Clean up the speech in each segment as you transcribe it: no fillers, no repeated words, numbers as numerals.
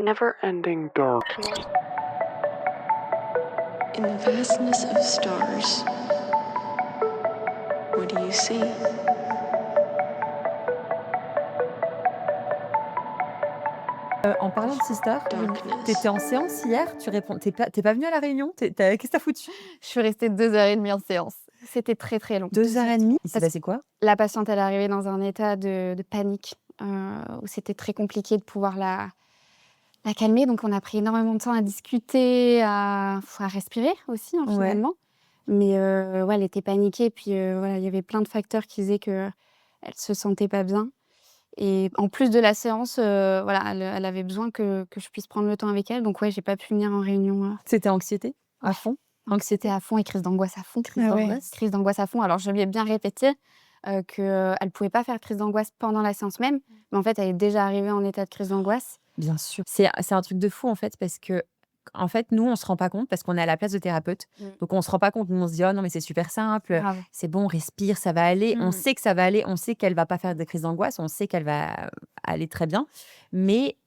never-ending darkness. In the vastness of stars, what do you see? En parlant de Sister, Darkness. t'étais en séance hier, tu réponds t'es pas venue à la réunion? Qu'est-ce que tu foutu? Je suis restée 2 h 30 en séance. C'était très, très long. 2 h 30? Il s'est Parce passé quoi? La patiente, elle est arrivée dans un état de panique, où c'était très compliqué de pouvoir la calmer. Donc on a pris énormément de temps à discuter, à respirer aussi, hein, Ouais. finalement. Mais ouais, elle était paniquée, puis voilà, il y avait plein de facteurs qui faisaient qu'elle se sentait pas bien. Et en plus de la séance, voilà, elle avait besoin que je puisse prendre le temps avec elle. Donc ouais, j'ai pas pu venir en réunion. C'était anxiété? À Ouais. fond? Anxiété à fond et crise d'angoisse à fond. Ah ouais. Crise d'angoisse à fond. Alors je lui ai bien répété, qu'elle pouvait pas faire crise d'angoisse pendant la séance même, mais en fait, elle est déjà arrivée en état de crise d'angoisse. Bien sûr. C'est un truc de fou, en fait, parce que en fait, nous, on se rend pas compte parce qu'on est à la place de thérapeute. Donc on se rend pas compte. Nous, on se dit: «Oh non, mais c'est super simple, Grave. c'est bon, respire, ça va aller». On sait que ça va aller, on sait qu'elle va pas faire des crises d'angoisse, on sait qu'elle va aller très bien. Mais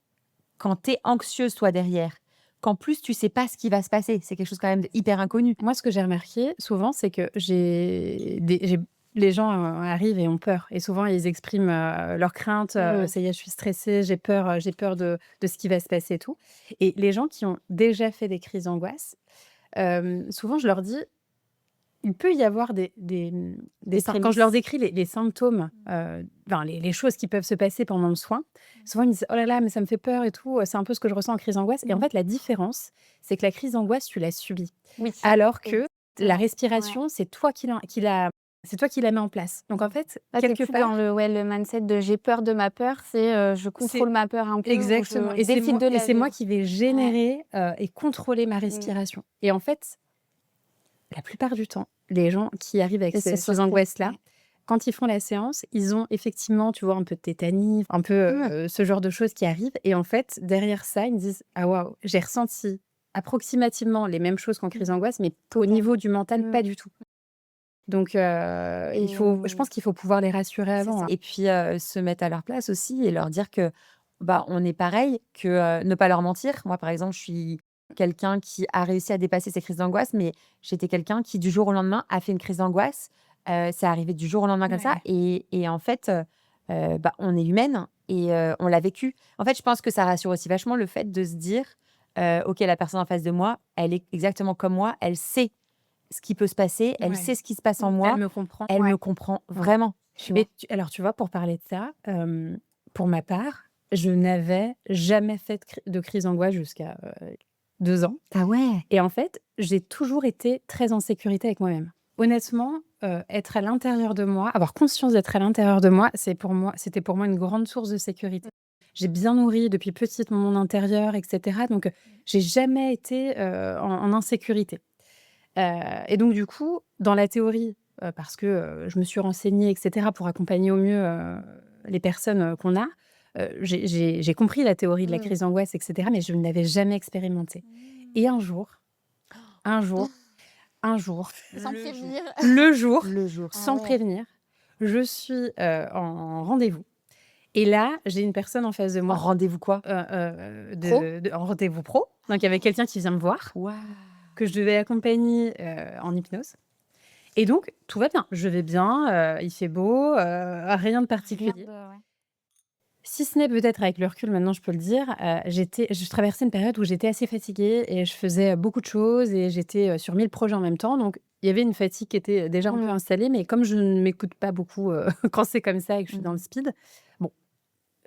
quand tu es anxieuse, toi, derrière, qu'en plus tu sais pas ce qui va se passer, c'est quelque chose quand même d'hyper inconnu. Moi, ce que j'ai remarqué souvent, c'est que les gens arrivent et ont peur. Et souvent, ils expriment leurs craintes. Ça y est, je suis stressée, j'ai peur de ce qui va se passer et tout. Et les gens qui ont déjà fait des crises d'angoisse, souvent, je leur dis, il peut y avoir quand je leur décris les symptômes, les choses qui peuvent se passer pendant le soin, souvent ils me disent: «Oh là là, mais ça me fait peur et tout, c'est un peu ce que je ressens en crise d'angoisse». Et en fait, la différence, c'est que la crise d'angoisse, tu l'as subie. Oui. Alors que la Ouais. respiration, c'est toi qui la mets en place. Donc en fait, Là, t'es quelque plus part dans le mindset de j'ai peur de ma peur, c'est je contrôle ma peur un peu, ou exactement. je Et c'est décide moi de la et c'est moi vivre. qui vais générer, et contrôler ma respiration. Et en fait, la plupart du temps, les gens qui arrivent avec Et c'est ces sûr angoisses-là, quand ils font la séance, ils ont effectivement, tu vois, un peu de tétanie, un peu ce genre de choses qui arrivent. Et en fait, derrière ça, ils me disent: «Ah waouh, j'ai ressenti approximativement les mêmes choses qu'en crise d'angoisse, mais au niveau du mental, pas du tout». Donc je pense qu'il faut pouvoir les rassurer avant, hein. Et puis, se mettre à leur place aussi et leur dire que, bah, on est pareil, que, ne pas leur mentir. Moi, par exemple, je suis quelqu'un qui a réussi à dépasser ses crises d'angoisse, mais j'étais quelqu'un qui, du jour au lendemain, a fait une crise d'angoisse. C'est arrivé du jour au lendemain comme ça Ouais. et en fait, bah, on est humaine et on l'a vécu. En fait, je pense que ça rassure aussi vachement le fait de se dire: «OK, la personne en face de moi, elle est exactement comme moi, elle sait ce qui peut se passer, elle Ouais. sait ce qui se passe en moi, Elle me comprend. elle me comprend vraiment». Tu vois? Mais alors, tu vois, pour parler de ça, pour ma part, je n'avais jamais fait de crise d'angoisse jusqu'à 2 ans. Ah ouais! Et en fait, j'ai toujours été très en sécurité avec moi-même. Honnêtement, être à l'intérieur de moi, avoir conscience d'être à l'intérieur de moi, c'était pour moi une grande source de sécurité. J'ai bien nourri depuis petite mon intérieur, et cetera. Donc, j'ai jamais été en insécurité. Et donc du coup, dans la théorie, parce que je me suis renseignée, et cetera, pour accompagner au mieux les personnes qu'on a, j'ai compris la théorie de la crise d'angoisse, et cetera, mais je ne l'avais jamais expérimentée. Et un jour, un jour, Sans prévenir. le jour, Le jour. sans ouais. prévenir, je suis en rendez-vous. Et là, j'ai une personne en face de En moi, rendez-vous quoi? Pro? en rendez-vous pro. Donc, avec quelqu'un qui vient me voir, Waouh! que je devais accompagner en hypnose. Et donc, tout va bien. Je vais bien, il fait beau, rien de particulier. Si ce n'est peut-être avec le recul, maintenant je peux le dire, je traversais une période où j'étais assez fatiguée et je faisais beaucoup de choses et j'étais sur 1000 projets en même temps. Donc, il y avait une fatigue qui était déjà un peu installée. Mais comme je ne m'écoute pas beaucoup quand c'est comme ça et que je suis dans le speed, bon,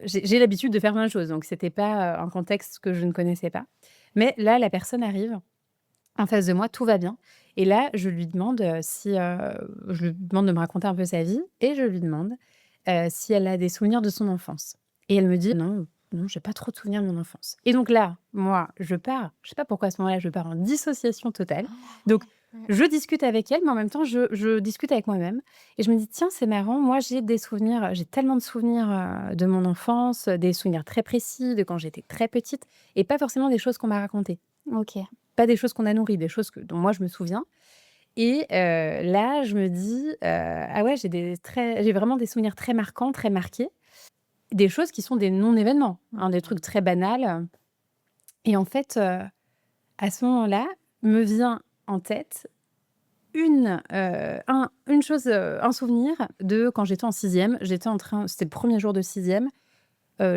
j'ai l'habitude de faire plein de choses. Donc, c'était pas un contexte que je ne connaissais pas. Mais là, la personne arrive en face de moi, tout va bien. Et là, je lui demande je lui demande de me raconter un peu sa vie et je lui demande si elle a des souvenirs de son enfance. Et elle me dit: «Non, non, j'ai pas trop de souvenirs de mon enfance». Et donc là, moi, je sais pas pourquoi à ce moment-là, je pars en dissociation totale. Donc, je discute avec elle, mais en même temps, je discute avec moi-même. Et je me dis: «Tiens, c'est marrant, moi, j'ai tellement de souvenirs de mon enfance, des souvenirs très précis de quand j'étais très petite, et pas forcément des choses qu'on m'a racontées. OK. Pas des choses qu'on a nourries, des choses dont moi je me souviens». Et là, je me dis: «Ah ouais, j'ai vraiment des souvenirs très marquants, très marqués». Des choses qui sont des non-événements, hein, des trucs très banals. Et en fait, à ce moment-là, me vient en tête une chose, un souvenir de quand j'étais en sixième. C'était le premier jour de sixième.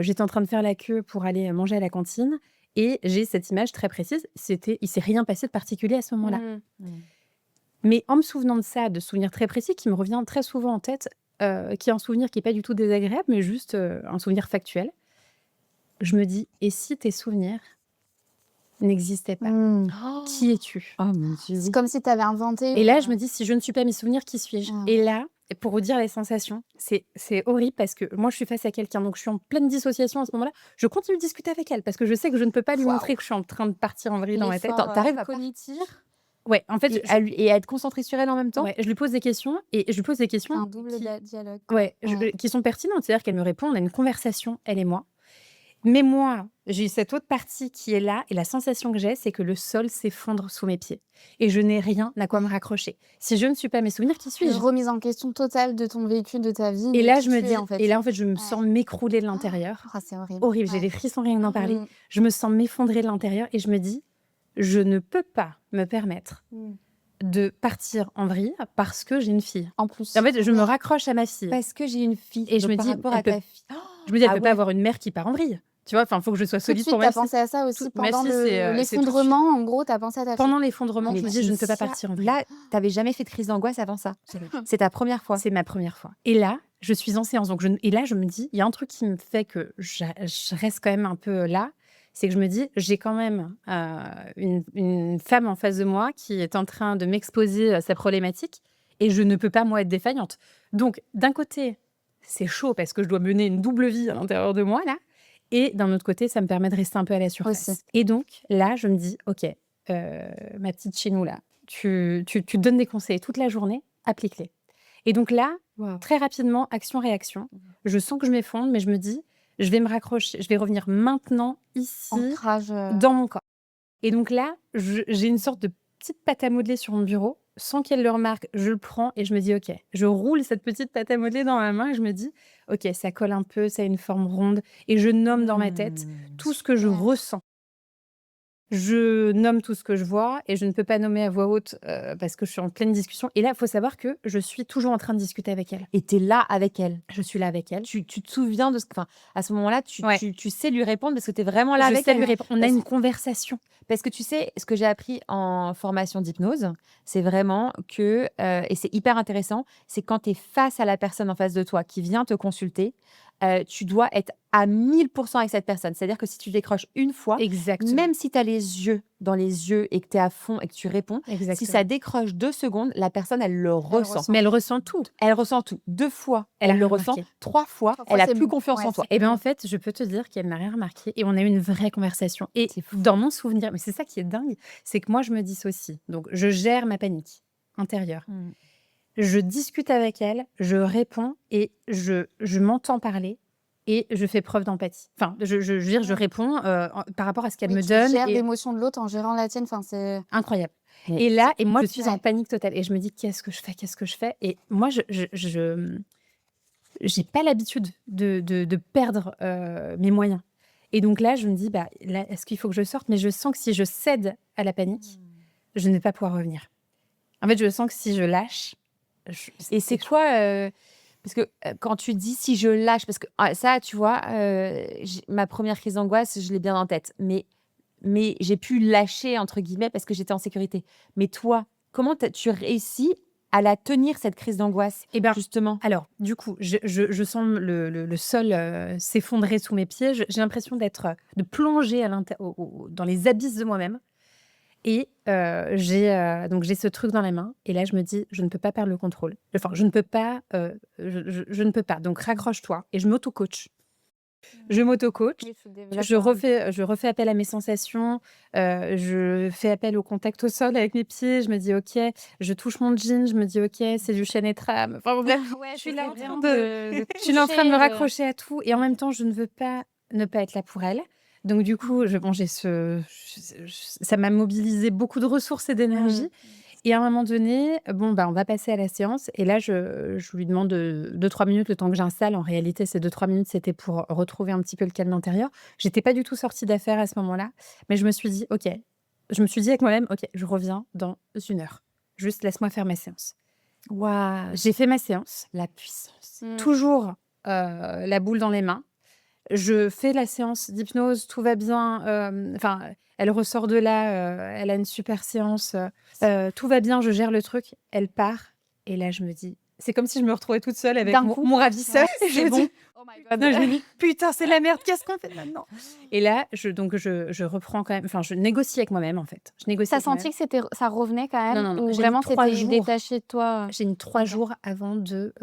J'étais en train de faire la queue pour aller manger à la cantine et j'ai cette image très précise. Il s'est rien passé de particulier à ce moment-là. Mmh. Mais en me souvenant de ça, de souvenirs très précis qui me revient très souvent en tête, qui est un souvenir qui est pas du tout désagréable, mais juste, un souvenir factuel, je me dis: «Et si tes souvenirs n'existaient pas? Mmh. Qui es-tu?» Oh mon Dieu, C'est oui. comme si tu avais inventé, Et là, je me dis: «Si je ne suis pas mes souvenirs, qui suis-je?» Ah Et ouais. là, pour vous dire les sensations, c'est horrible parce que moi, je suis face à quelqu'un, donc je suis en pleine dissociation à ce moment-là. Je continue de discuter avec elle parce que je sais que je ne peux pas lui montrer que je suis en train de partir en vrille dans ma tête. L'effort, Attends, t'arrives à cognitif, Ouais, en fait, et à être concentrée sur elle en même temps? ouais, je lui pose des questions et je lui pose des questions un double dialogue, quoi. ouais, qui sont pertinentes. C'est-à-dire qu'elle me répond, on a une conversation, elle et moi. Mais moi, j'ai cette autre partie qui est là et la sensation que j'ai, c'est que le sol s'effondre sous mes pieds et je n'ai rien à quoi me raccrocher. Si je ne suis pas mes souvenirs, qui Une suis-je? remise en question totale de ton vécu, de ta vie, Et de là, qui je me tu dis es, en fait. et là, en fait, je me Ouais. sens m'écrouler de l'intérieur. Ah, c'est horrible. Horrible, j'ai Ouais. des frissons rien que d'en parler. Mmh. Je me sens m'effondrer de l'intérieur et je me dis: «Je ne peux pas me permettre Mmh. de partir en vrille parce que j'ai une fille». En plus. En fait, je me Ouais. raccroche à ma fille Parce que j'ai une fille. et je Donc me par dis: rapport «Elle à peut» ta fille. je me dis: «Elle Ah peut pas ouais. avoir une mère qui part en vrille». Tu vois? Enfin, faut que je sois Tout de solide suite, pour tu as ma fille. pensé à ça aussi Ma pendant fille, c'est l'effondrement, en gros, tu as pensé à ta fille. pendant l'effondrement, Mais je me dis: «Je ne peux pas Laetitia, partir en vrille». là, t'avais jamais fait de crise d'angoisse avant ça? C'est ta première fois? C'est ma première fois. Et là, je suis en séance. Donc et là, je me dis, il y a un truc qui me fait que je reste quand même un peu là, c'est que je me dis, j'ai quand même une femme en face de moi qui est en train de m'exposer sa problématique et je ne peux pas, moi, être défaillante. Donc, d'un côté, c'est chaud parce que je dois mener une double vie à l'intérieur de moi, là. Et d'un autre côté, ça me permet de rester un peu à la surface. Aussi. Et donc, là, je me dis, OK, ma petite Chinou, là, tu donnes des conseils toute la journée, applique-les. Et donc là, Waouh. très rapidement, action-réaction. Je sens que je m'effondre, mais je me dis, je vais me raccrocher, je vais revenir maintenant, ici, Ancrage. dans mon corps. Et donc là, j'ai une sorte de petite pâte à modeler sur mon bureau, sans qu'elle le remarque, je le prends et je me dis, OK, je roule cette petite pâte à modeler dans ma main et je me dis, OK, ça colle un peu, ça a une forme ronde. Et je nomme dans ma tête tout ce que je Super. ressens. Je nomme tout ce que je vois et je ne peux pas nommer à voix haute parce que je suis en pleine discussion. Et là, il faut savoir que je suis toujours en train de discuter avec elle. Et t'es là avec elle. Je suis là avec elle. Tu te souviens de ce que, enfin, à ce moment-là, Ouais. tu sais lui répondre parce que t'es vraiment là Je avec sais elle. lui répondre. On a Parce- une conversation. Parce que tu sais, ce que j'ai appris en formation d'hypnose, c'est vraiment que, et c'est hyper intéressant, c'est quand tu es face à la personne en face de toi qui vient te consulter, tu dois être à 1000% avec cette personne. C'est-à-dire que si tu décroches une fois, Exactement. même si tu as les yeux dans les yeux et que tu es à fond et que tu réponds, si Exactement. ça décroche 2 secondes, la personne, elle le ressent. Mais elle ressent tout. Elle ressent tout. 2 fois, Elle a elle le rien ressent. remarqué. 3 fois, 3 fois, elle a c'est plus bon. confiance Ouais, en toi. Et bien en fait, je peux te dire qu'elle n'a rien remarqué et on a eu une vraie conversation. Et C'est fou. dans mon souvenir, mais c'est ça qui est dingue, c'est que moi je me dissocie. Donc je gère ma panique intérieure. Mmh. Je discute avec elle, je réponds et je m'entends parler et je fais preuve d'empathie. Enfin, je veux dire, je réponds par rapport à ce qu'elle Oui, me tu donne. gères Et l'émotion de l'autre en gérant la tienne. Enfin, c'est incroyable. Mais Et là, et moi, je fou. suis en panique totale. Et je me dis, qu'est-ce que je fais? Qu'est-ce que je fais? Et moi, j'ai pas l'habitude de perdre mes moyens. Et donc là, je me dis, bah, là, est-ce qu'il faut que je sorte? Mais je sens que si je cède à la panique, je ne vais pas pouvoir revenir. En fait, je sens que si je lâche... Et c'est quoi parce que quand tu dis si je lâche, parce que ça, tu vois, ma première crise d'angoisse, je l'ai bien en tête, mais j'ai pu lâcher entre guillemets parce que j'étais en sécurité. Mais toi, comment tu réussis à la tenir cette crise d'angoisse Eh ben, justement? alors, du coup, je sens le sol s'effondrer sous mes pieds. J'ai l'impression de plonger dans les abysses de moi-même. Et donc j'ai ce truc dans la main. Et là, je me dis, je ne peux pas perdre le contrôle. Enfin, je ne peux pas. Je ne peux pas. Donc, raccroche-toi. Et je m'auto-coach. Je m'auto-coach. Oui, c'est déjà Je pas- refais appel à mes sensations. Je fais appel au contact au sol avec mes pieds. Je me dis, OK. Je touche mon jean. Je me dis, OK, c'est du chêne et trame. Enfin, bref, Ouais, je suis c'est là en vraiment train je suis là en train de me raccrocher à tout. Et en même temps, je ne veux pas ne pas être là pour elle. Donc, du coup, ça m'a mobilisé beaucoup de ressources et d'énergie. Et à un moment donné, bon, bah, on va passer à la séance. Et là, je lui demande 2-3 minutes le temps que j'installe. En réalité, ces 2-3 minutes, c'était pour retrouver un petit peu le calme intérieur. J'étais pas du tout sortie d'affaire à ce moment-là. Mais je me suis dit, OK. Je me suis dit avec moi-même, OK, je reviens dans 1 heure. Juste laisse-moi faire ma séance. Waouh, J'ai fait ma séance, la puissance. toujours la boule dans les mains. Je fais la séance d'hypnose, tout va bien. Enfin, elle ressort de là, elle a une super séance. Tout va bien, je gère le truc. Elle part. Et là, je me dis, c'est comme si je me retrouvais toute seule avec D'un mon, coup. mon ravisseur. Ouais, Et je c'est me bon. dis, Oh my God. non, je me dis, putain, c'est la merde, qu'est-ce qu'on fait maintenant? Et là, je reprends quand même, enfin, je négocie avec moi-même, en fait. Je négocie T'as avec moi-même. senti que ça revenait quand même? Non, Ou j'ai mis vraiment 3 c'était jours. détaché de toi? J'ai mis 3 Ok. jours avant de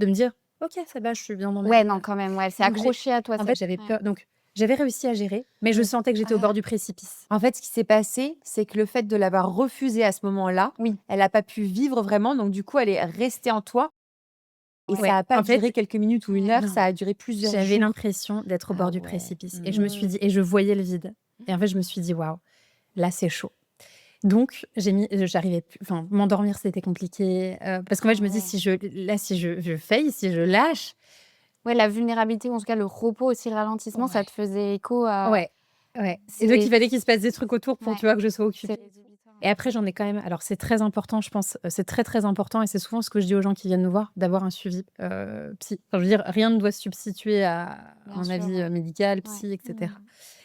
me dire, OK, ça va, je suis bien dans ma Ouais, vie. non, quand même, ouais, elle s'est Donc, accrochée à toi. en fait, j'avais peur. Donc, j'avais réussi à gérer, mais je sentais que j'étais au bord du précipice. En fait, ce qui s'est passé, c'est que le fait de l'avoir refusé à ce moment-là, Oui. elle n'a pas pu vivre vraiment. Donc, du coup, elle est restée en toi. Et Ouais. ça n'a pas En fait, duré quelques minutes ou 1 heure, non. ça a duré plusieurs J'avais jours. l'impression d'être au bord Ah du ouais. précipice. Et je me suis dit, et je voyais le vide. Et en fait, je me suis dit, waouh, là, c'est chaud. Donc, j'arrivais plus, enfin, m'endormir, c'était compliqué. Parce qu'en fait, je me dis, Ouais. si je faille, si je lâche, Ouais, la vulnérabilité, ou en tout cas le repos aussi, le ralentissement, ça ouais, te faisait écho à. ouais. Et donc, il C'est fallait qu'il se passe des trucs autour pour, ouais, tu vois, que je sois c'est occupée. rédhibitoire. Et après, j'en ai quand même. Alors, c'est très important, je pense. C'est très, très important. Et c'est souvent ce que je dis aux gens qui viennent nous voir, d'avoir un suivi psy. Enfin, je veux dire, rien ne doit se substituer à Bien un sûr, avis ouais. médical, Ouais. psy, etc.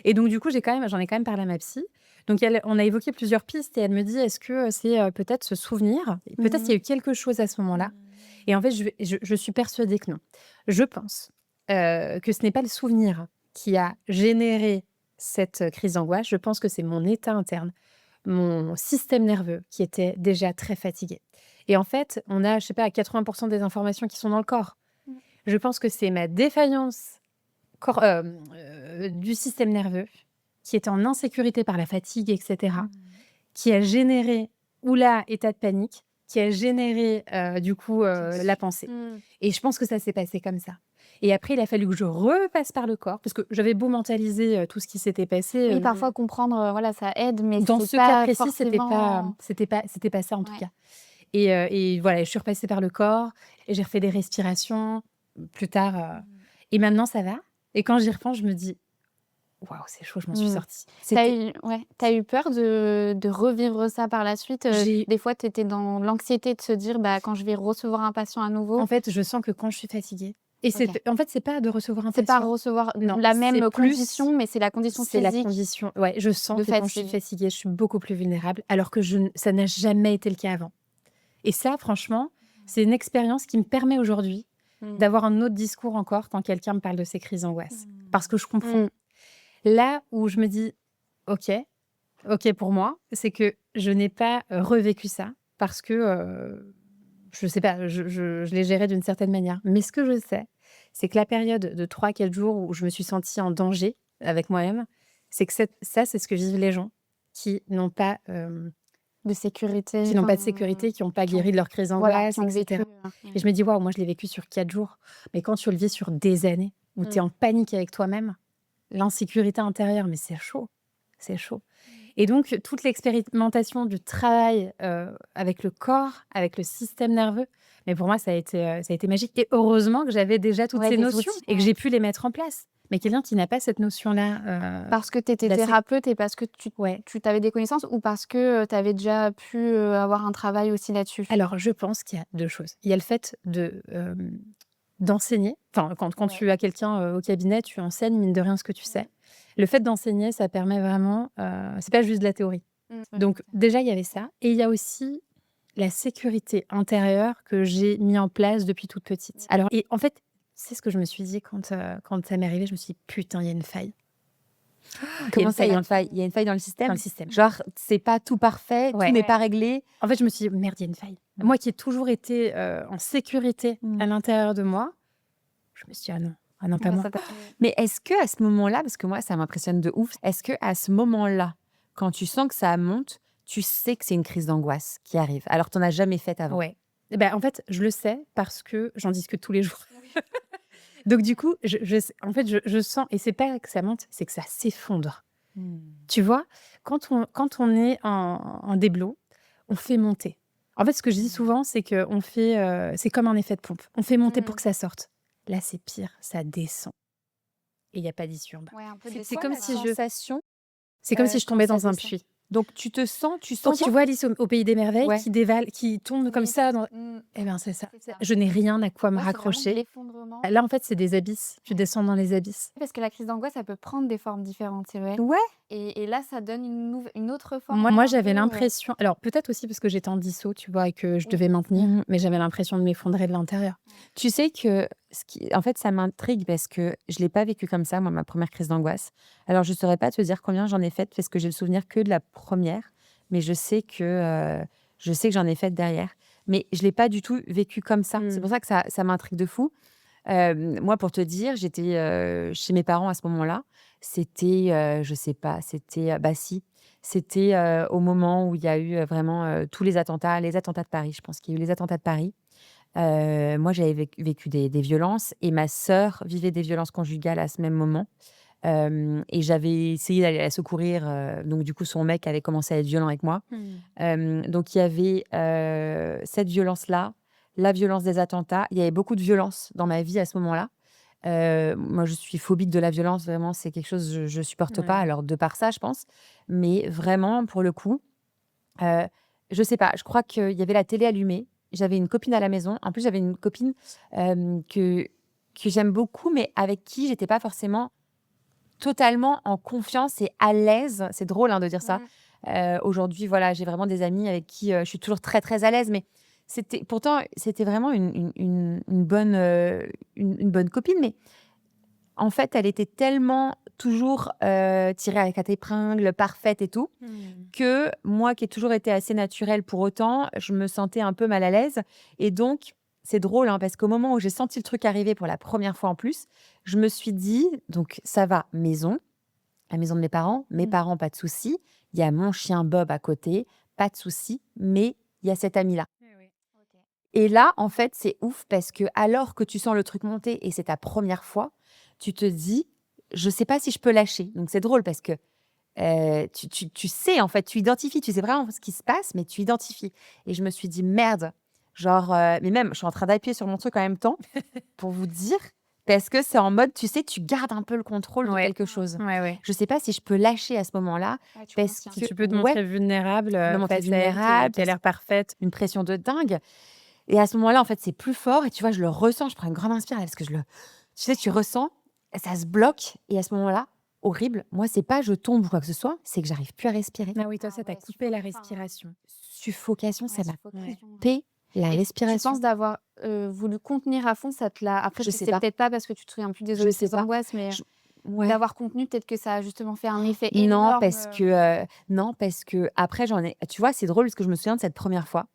Et donc, du coup, j'en ai quand même parlé à ma psy. Donc, on a évoqué plusieurs pistes et elle me dit, est-ce que c'est peut-être se souvenir? Peut-être qu'il y a eu quelque chose à ce moment-là. Et en fait, je suis persuadée que non. Je pense que ce n'est pas le souvenir qui a généré cette crise d'angoisse. Je pense que c'est mon état interne, mon système nerveux qui était déjà très fatigué. Et en fait, on a, je sais pas, à 80% des informations qui sont dans le corps. Je pense que c'est ma défaillance du système nerveux qui était en insécurité par la fatigue, etc., qui a généré, oula, état de panique, qui a généré, du coup, la pensée. Et je pense que ça s'est passé comme ça. Et après, il a fallu que je repasse par le corps, parce que j'avais beau mentaliser tout ce qui s'était passé. Oui, parfois comprendre, voilà, ça aide, mais Dans c'est ce cas pas précis, c'était forcément. pas ça en tout Ouais. cas. Et voilà, je suis repassée par le corps et j'ai refait des respirations plus tard. Et maintenant, ça va. Et quand j'y repense, je me dis, waouh, c'est chaud, je m'en suis sortie. T'as eu peur de revivre ça par la suite? J'ai- Des fois, tu étais dans l'anxiété de se dire: «Bah, quand je vais recevoir un patient à nouveau». En fait, je sens que quand je suis fatiguée, et OK. en fait, c'est pas de recevoir un C'est pas patient. recevoir Non, la c'est même plus- condition, mais c'est la condition C'est la physique condition. Ouais, je sens de que quand je suis fatigue. fatiguée, je suis beaucoup plus vulnérable, alors que ça n'a jamais été le cas avant. Et ça, franchement, c'est une expérience qui me permet aujourd'hui d'avoir un autre discours encore quand quelqu'un me parle de ses crises d'angoisse. Parce que je comprends. Mmh. Là où je me dis, OK, OK pour moi, c'est que je n'ai pas revécu ça parce que, je sais pas, je l'ai géré d'une certaine manière. Mais ce que je sais, c'est que la période de 3-4 jours où je me suis sentie en danger avec moi-même, c'est que ça, c'est ce que vivent les gens qui n'ont pas, De sécurité, qui n'ont pas de sécurité, qui n'ont pas qui ont guéri de leur crise voilà, d'angoisse, qui ont vécu, etc. Et je me dis, waouh, moi, je l'ai vécu sur 4 jours. Mais quand tu le vis sur des années, où tu es en panique avec toi-même, l'insécurité intérieure, mais c'est chaud. C'est chaud. Et donc, toute l'expérimentation du travail avec le corps, avec le système nerveux, mais pour moi, ça a été magique. Et heureusement que j'avais déjà toutes Ouais, ces des notions outils, et que ouais. j'ai pu les mettre en place. Mais quelqu'un qui n'a pas cette notion-là, Parce que tu étais la sé- thérapeute et parce que ouais. tu avais des connaissances, ou parce que, tu avais déjà pu, avoir un travail aussi là-dessus? Alors, je pense qu'il y a 2 choses. Il y a le fait d'enseigner. Enfin, quand tu as quelqu'un au cabinet, tu enseignes, mine de rien, ce que tu sais. Le fait d'enseigner, ça permet vraiment. C'est pas juste de la théorie. Donc, déjà, il y avait ça. Et il y a aussi la sécurité intérieure que j'ai mis en place depuis toute petite. Alors, et en fait, c'est ce que je me suis dit quand ça m'est arrivé. Je me suis dit, putain, il y a une faille. Comment ça, il y a faille une faille? Il y a une faille dans le système? dans le système. Genre, c'est pas tout parfait, Ouais. tout n'est pas réglé. En fait, je me suis dit, merde, il y a une faille. Moi qui ai toujours été en sécurité à l'intérieur de moi, je me suis dit, ah non, pas moi. Mais est-ce que à ce moment-là, parce que moi, ça m'impressionne de ouf, est-ce que à ce moment-là, quand tu sens que ça monte, tu sais que c'est une crise d'angoisse qui arrive, alors que tu n'en as jamais fait avant? Ouais. Eh ben, en fait, je le sais parce que j'en discute tous les jours. Donc, du coup, en fait, je sens, et c'est pas que ça monte, c'est que ça s'effondre. Tu vois, quand on est en déblot, on fait monter. En fait, ce que je dis souvent, c'est qu'on fait, c'est comme un effet de pompe. On fait monter pour que ça sorte. Là, c'est pire, ça descend. Et il n'y a pas d'issue en bas. Ouais, un peu C'est comme si je, sensation c'est comme si je quand tombais ça dans un descend. puits. Donc tu Donc, sens tu vois Alice au Pays des Merveilles Ouais. qui dévale, qui tombe comme Oui. ça. Mmh. Eh bien, c'est ça. C'est ça. Je n'ai rien à quoi me Ouais, c'est vraiment de raccrocher. l'effondrement. Là, en fait, c'est des abysses. Tu descends dans les abysses. Parce que la crise d'angoisse, ça peut prendre des formes différentes, c'est vrai. Ouais. Et là, ça donne une autre forme. Moi, un j'avais peu, l'impression. Alors, peut-être aussi parce que j'étais en disso, tu vois, et que je Oui. devais maintenir, Mhm. mais j'avais l'impression de m'effondrer de l'intérieur. Tu sais que en fait, ça m'intrigue parce que je l'ai pas vécu comme ça, moi, ma première crise d'angoisse. Alors, je saurais pas te dire combien j'en ai fait parce que j'ai le souvenir que de la première, mais je sais que j'en ai fait derrière. Mais je l'ai pas du tout vécu comme ça. C'est pour ça que ça m'intrigue de fou. Moi, pour te dire, j'étais chez mes parents à ce moment-là. C'était, je sais pas, c'était, bah si, c'était au moment où il y a eu vraiment tous les attentats de Paris. Je pense qu'il y a eu les attentats de Paris. Moi, j'avais vécu des violences et ma sœur vivait des violences conjugales à ce même moment. Et j'avais essayé d'aller la secourir. Donc, du coup, son mec avait commencé à être violent avec moi. Donc, il y avait cette violence-là, la violence des attentats. Il y avait beaucoup de violence dans ma vie à ce moment-là. Moi, je suis phobique de la violence. Vraiment, c'est quelque chose que je supporte pas. Ouais. Alors, de par ça, je pense. Mais vraiment, pour le coup, je sais pas. Je crois qu'il y avait la télé allumée. J'avais une copine à la maison. En plus, j'avais une copine que j'aime beaucoup, mais avec qui j'étais pas forcément totalement en confiance et à l'aise. C'est drôle de dire ça. Aujourd'hui, voilà, j'ai vraiment des amis avec qui je suis toujours très, très à l'aise. Mais c'était vraiment une bonne copine. Mais en fait, elle était tellement toujours tirée à quatre épingles, parfaite et tout, que moi qui ai toujours été assez naturelle pour autant, je me sentais un peu mal à l'aise. Et donc, c'est drôle parce qu'au moment où j'ai senti le truc arriver pour la première fois en plus, je me suis dit, donc ça va, la maison de mes parents, pas de souci. Il y a mon chien Bob à côté, pas de souci, mais il y a cet ami-là. Et là, en fait, c'est ouf parce que alors que tu sens le truc monter et c'est ta première fois, tu te dis, je sais pas si je peux lâcher. Donc c'est drôle parce que tu sais, en fait, tu identifies, tu sais vraiment ce qui se passe, mais tu identifies. Et je me suis dit, merde, genre, mais même, je suis en train d'appuyer sur mon truc en même temps pour vous dire, parce que c'est en mode, tu sais, tu gardes un peu le contrôle de Ouais. quelque chose. Ouais. Je sais pas si je peux lâcher à ce moment-là, Ouais, tu parce confirmes. que Tu peux te ouais, montrer vulnérable me montrer face à elle vulnérable, qui a l'air parfaite. une pression de dingue. Et à ce moment-là, en fait, c'est plus fort. Et tu vois, je le ressens. Je prends une grande inspiration parce que tu sais, tu ressens, ça se bloque. Et à ce moment-là, horrible. Moi, c'est pas je tombe ou quoi que ce soit, c'est que j'arrive plus à respirer. Ah oui, toi, ça t'a ouais, coupé la suffocation. respiration. Suffocation, ça m'a Suffocation. coupé la Et tu respiration. penses d'avoir voulu contenir à fond, ça te l'a. Après, Je sais c'est pas. peut-être pas parce que tu te souviens plus des Je autres sais crises pas. d'angoisse, mais Ouais. d'avoir contenu, peut-être que ça a justement fait un effet Non, énorme. parce que après tu vois, c'est drôle parce que je me souviens de cette première fois,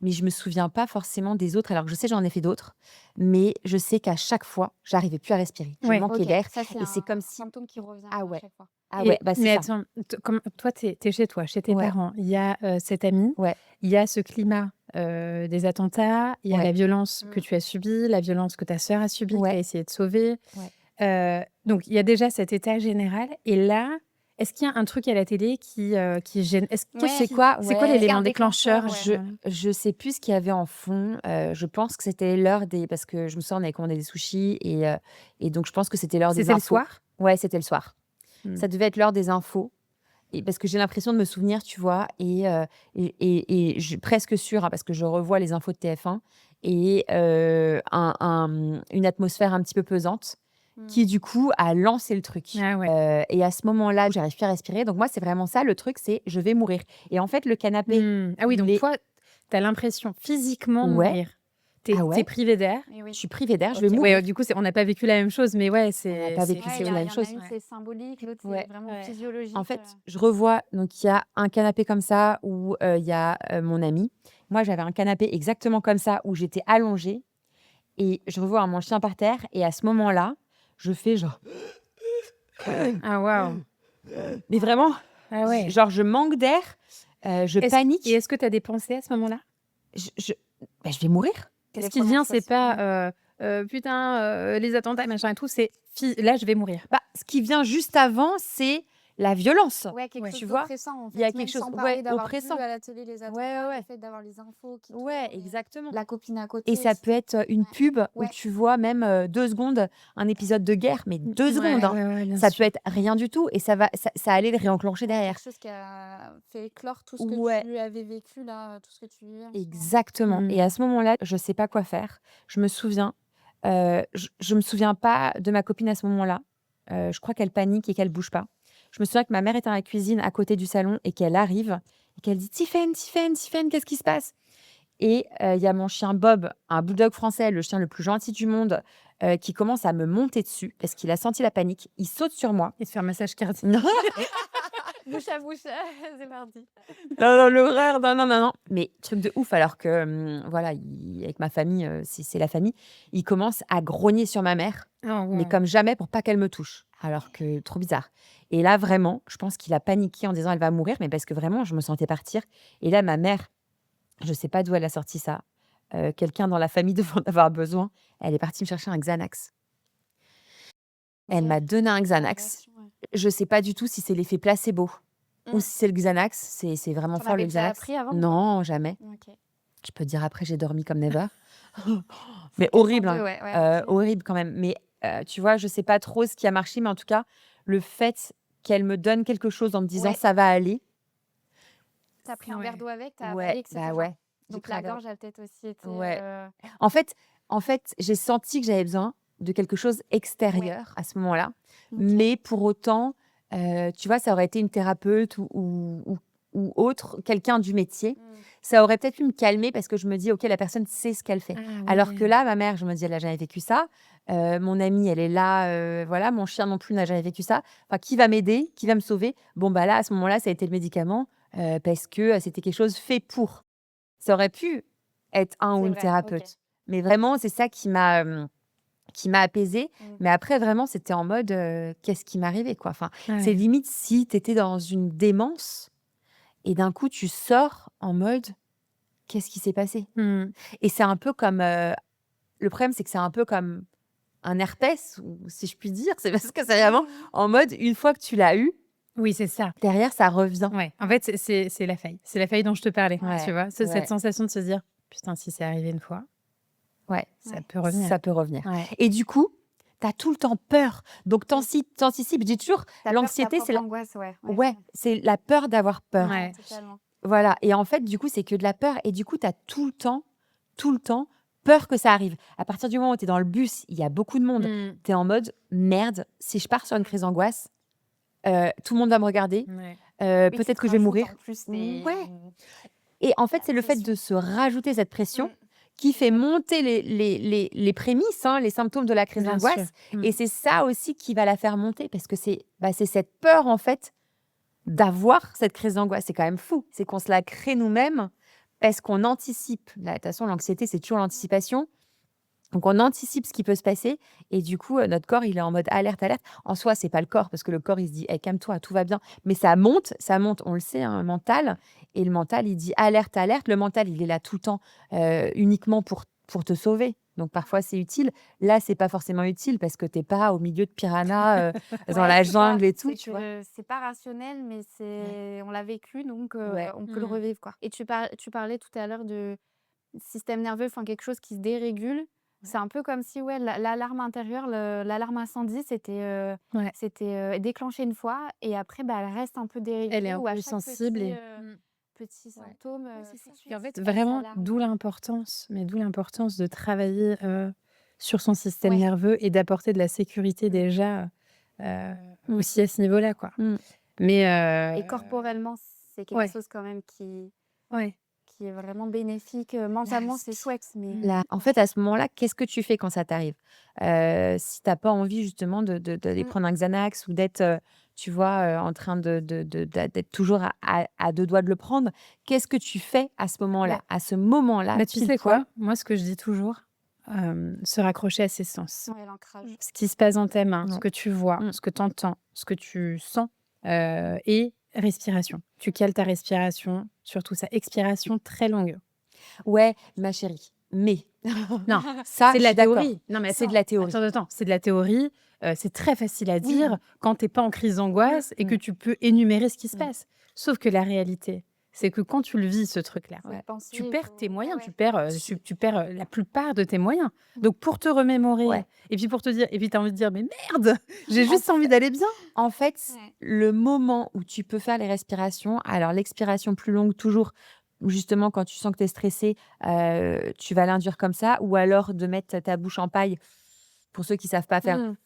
mais je me souviens pas forcément des autres. Alors que je sais, j'en ai fait d'autres, mais je sais qu'à chaque fois, j'arrivais plus à respirer. Je Ouais. manquais Ok, d'air, ça c'est et c'est un comme si. symptôme qui revient Ah à ouais. chaque fois. Ah ouais, bah c'est Mais ça. attends, comme toi, t'es chez toi, chez tes Ouais. parents. Il y a cet ami, Ouais. il y a ce climat des attentats, il y a Ouais. la violence que Mm. tu as subie, la violence que ta sœur a subie, qui Ouais. a essayé de sauver. Ouais. Donc, il y a déjà cet état général. Et là, est-ce qu'il y a un truc à la télé qui gêne? Ouais. C'est quoi Ouais. l'élément Un déclencheur? déclencheur, ouais. Je sais plus ce qu'il y avait en fond. Je pense que c'était l'heure des. Parce que je me souviens, on avait commandé des sushis et donc je pense que c'était l'heure des C'était le infos. soir? Ouais, c'était le soir. Mm. Ça devait être l'heure des infos. Et parce que j'ai l'impression de me souvenir, tu vois, et je suis presque sûre, parce que je revois les infos de TF1, et une atmosphère un petit peu pesante qui, du coup, a lancé le truc. Ah ouais. Et à ce moment-là, j'arrive plus à respirer. Donc moi, c'est vraiment ça, le truc, c'est je vais mourir. Et en fait, le canapé, Ah oui, donc il est- toi, tu as l'impression physiquement de Ouais. mourir. Ah ouais. T'es privé d'air. Et oui. je suis privée d'air, je Ok. vais mourir. Ouais, du coup, on n'a pas vécu la même chose, mais ouais, On n'a c'est. pas vécu Ouais, c'est il y, la a- même y en a chose. une, c'est symbolique, l'autre, Ouais. c'est vraiment Ouais. physiologique. En fait, je revois, donc il y a un canapé comme ça où il y a mon ami. Moi, j'avais un canapé exactement comme ça où j'étais allongée et je revois mon chien par terre. Et à ce moment-là, je fais genre. Ah waouh. Mais vraiment, Ah ouais. genre, je manque d'air, je panique. Et est-ce que tu as des pensées à ce moment-là? Je vais mourir. Ce qui vient, c'est pas putain, les attentats, machin et tout, c'est là, je vais mourir. Bah, ce qui vient juste avant, c'est la violence, Ouais, quelque Ouais. chose tu vois? d'oppressant, en Il y a fait, même quelque chose sans parler ouais, d'avoir oppressant. vu à la télé les Ouais, ouais, attentats, le ouais. fait d'avoir les infos qui Ouais, tournent, exactement. la copine à Et côté ça aussi. peut être, une Ouais. pub où Ouais. tu vois même, 2 secondes, un épisode de guerre, mais 2 secondes, Ouais, hein. ouais, bien Ça peut sûr. être rien du tout et ça allait le réenclencher Ouais, derrière. quelque chose qui a fait éclore tout ce que Ouais, tu avais vécu là, tout ce que tu vivais en ce moment. exactement et à Mmh. ce moment-là, je sais pas quoi faire. Je me souviens, je me souviens pas de ma copine à ce moment-là. Je crois qu'elle panique et qu'elle bouge pas. Je me souviens que ma mère est dans la cuisine à côté du salon et qu'elle arrive et qu'elle dit: «Tiphaine, Tiphaine, Tiphaine, qu'est-ce qui se passe?» Et il y a mon chien Bob, un bulldog français, le chien le plus gentil du monde, qui commence à me monter dessus parce qu'il a senti la panique. Il saute sur moi. Et te faire massage cardiaque. Non, Bouche à bouche, c'est parti. non, non, l'horreur, non, non, non, non. Mais truc de ouf alors que, voilà, avec ma famille, c'est la famille, il commence à grogner sur ma mère, Ah mais ouais. comme jamais pour pas qu'elle me touche. Alors que trop bizarre. Et là, vraiment, je pense qu'il a paniqué en disant: «Elle va mourir», mais parce que vraiment, je me sentais partir. Et là, ma mère, je sais pas d'où elle a sorti ça. Quelqu'un dans la famille devant en avoir besoin. Elle est partie me chercher un Xanax. Elle m'a Direct, donné un la Xanax. réaction, ouais. Je sais pas du tout si c'est l'effet placebo ou Mmh. si c'est le Xanax. C'est vraiment Tu fort le avais déjà Xanax. pris avant ou pas? Non, jamais. OK. Je peux te dire après, j'ai dormi comme never. Mais C'est 4 en horrible, 2, hein. ouais, OK. Horrible quand même. Mais tu vois, je sais pas trop ce qui a marché, mais en tout cas, le fait qu'elle me donne quelque chose en me disant: Ouais. «Ça va aller». Tu as pris un verre Ouais. d'eau avec, tu as Ouais, avalé et bah cetera? ouais. J'ai Donc pris la un verre gorge a peut-être aussi été, ouais. En fait j'ai senti que j'avais besoin de quelque chose ouais. extérieur à ce moment-là, OK. mais pour autant, tu vois, ça aurait été une thérapeute ou autre, quelqu'un du métier, Mmh. ça aurait peut-être pu me calmer parce que je me dis: «OK, la personne sait ce qu'elle fait». Ah Alors que ouais. là, ma mère, je me dis: «Elle a jamais vécu ça», mon amie, elle est là, voilà, mon chien non plus n'a jamais vécu ça. Enfin, qui va m'aider? Qui va me sauver? Bon, bah, là, à ce moment-là, ça a été le médicament, parce que, c'était quelque chose fait pour. Ça aurait pu être un ou C'est une vrai, OK. thérapeute. Mais vraiment, c'est ça qui m'a apaisée. Mmh. Mais après, vraiment, c'était en mode, qu'est-ce qui m'arrivait, quoi? Enfin, c'est Ouais. limite si tu étais dans une démence et d'un coup, tu sors en mode: «Qu'est-ce qui s'est passé?» Mmh. Et c'est un peu comme, le problème, c'est que c'est un peu comme un herpès ou si je puis dire. C'est parce que c'est vraiment en mode, une fois que tu l'as eu, Oui, c'est ça. derrière, ça revient. Ouais. En fait, c'est la faille. C'est la faille dont je te parlais, Ouais. tu vois? Cette Ouais, sensation de se dire: «Putain, si c'est arrivé une fois, ouais, ça Ouais. peut revenir». ça peut revenir. Ouais. Et du coup, tu as tout le temps peur. Donc Mmh. t'anticipes. Je dis toujours, Tu as peur de ta l'anxiété, c'est propre angoisse, ouais. ouais, c'est la peur d'avoir peur. Ouais. Totalement. Voilà. Et en fait, du coup, c'est que de la peur. Et du coup, tu as tout le temps, peur que ça arrive. À partir du moment où tu es dans le bus, il y a beaucoup de monde. Mmh. Tu es en mode merde, si je pars sur une crise d'angoisse, tout le monde va me regarder. Ouais. Oui, tu Peut-être te que je vais rajoutes mourir. en plus Ouais. Et en fait, la c'est le fait pression. de se rajouter cette pression Mmh. qui fait monter les prémices, hein, les symptômes de la crise Bien sûr. d'angoisse. Mmh. Et c'est ça aussi qui va la faire monter parce que c'est cette peur, en fait, d'avoir cette crise d'angoisse. C'est quand même fou. C'est qu'on se la crée nous-mêmes parce qu'on anticipe. De toute façon, l'anxiété, c'est toujours l'anticipation. Donc, on anticipe ce qui peut se passer et du coup, notre corps, il est en mode alerte, alerte. En soi, c'est pas le corps parce que le corps, il se dit: «Eh, calme-toi, tout va bien». Mais ça monte, on le sait, hein, mental. Et le mental, il dit: «Alerte, alerte». Le mental, il est là tout le temps, uniquement pour te sauver. Donc parfois, c'est utile. Là, c'est pas forcément utile parce que tu es pas au milieu de piranhas, dans Ouais, la c'est ça. jungle et tout, C'est tu vois? que c'est pas rationnel, mais Ouais. on l'a vécu, donc Ouais. on peut le Mmh. revivre, quoi. Et tu parlais tout à l'heure de système nerveux, enfin quelque chose qui se dérégule. Ouais. C'est un peu comme si, ouais, l'alarme intérieure, l'alarme incendie, Ouais. déclenché une fois et après, bah, elle reste un peu Elle est dérégulée un ou à peu chaque sensible et petit Ouais. symptôme, Ouais, c'est tout ça. de puis en suite, fait, elle vraiment, s'alarme. d'où l'importance, de travailler, sur son système Ouais. nerveux et d'apporter de la sécurité déjà, aussi à ce niveau-là, quoi. Mmh. Mais Et corporellement, c'est quelque ouais, chose quand même ouais. qui est vraiment bénéfique, mentalement, c'est chouette, mais Là, en fait, à ce moment-là, qu'est-ce que tu fais quand ça t'arrive? Si tu as pas envie justement d'aller mmh, prendre un Xanax ou d'être, tu vois, en train d'être toujours à 2 doigts de le prendre, qu'est-ce que tu fais à ce moment-là? bah À ce moment-là, Bah, tu pile sais poil? quoi? Moi, ce que je dis toujours, se raccrocher à ses sens. ouais, l'ancrage. Ce qui se passe dans tes mains, ce Ouais. que tu vois, Mmh. ce que tu entends, ce que tu sens, et respiration. Tu cales ta respiration, surtout sa expiration très longue. Ouais, ma chérie, Mais Non, ça, c'est de je la suis d'accord. théorie. Non, mais C'est de la théorie. attends, c'est de la théorie. C'est très facile à dire quand tu es pas en crise d'angoisse et que Mm. tu peux énumérer ce qui se Mm. passe. Sauf que la réalité, c'est que quand tu le vis, ce truc-là, Faut y Ouais. penser, tu il perds faut tes moyens, ouais. tu perds la plupart de tes moyens. Donc pour te remémorer Ouais. et puis pour te dire et puis tu as envie de dire mais merde, j'ai En juste envie d'aller bien. En fait, Ouais. le moment où tu peux faire les respirations, alors l'expiration plus longue, toujours, justement, quand tu sens que tu es stressé, tu vas l'induire comme ça, ou alors de mettre ta bouche en paille, pour ceux qui savent pas faire Mmh.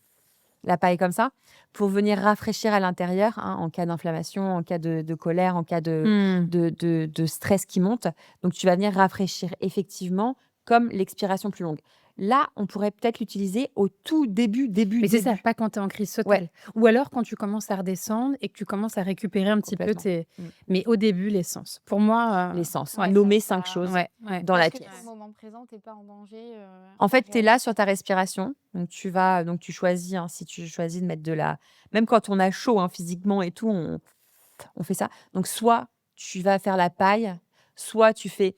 la paille comme ça, pour venir rafraîchir à l'intérieur, hein, en cas d'inflammation, en cas de colère, en cas Mmh. de stress qui monte. Donc tu vas venir rafraîchir effectivement comme l'expiration plus longue. Là, on pourrait peut-être l'utiliser au tout début. Mais c'est ça, pas quand tu es en crise Ouais. totale. Ou alors quand tu commences à redescendre et que tu commences à récupérer un petit peu Complètement. tes Mm. mais au début, l'essence. Pour moi, L'essence. Ouais, Nommer ça 5 choses ouais. dans la parce que tu es pièce. au moment présent, tu es pas en danger, En fait, tu es là réellement. sur ta respiration. Donc tu choisis, hein, si tu choisis de mettre de la même quand on a chaud, hein, physiquement et tout, on fait ça. Donc soit tu vas faire la paille, soit tu fais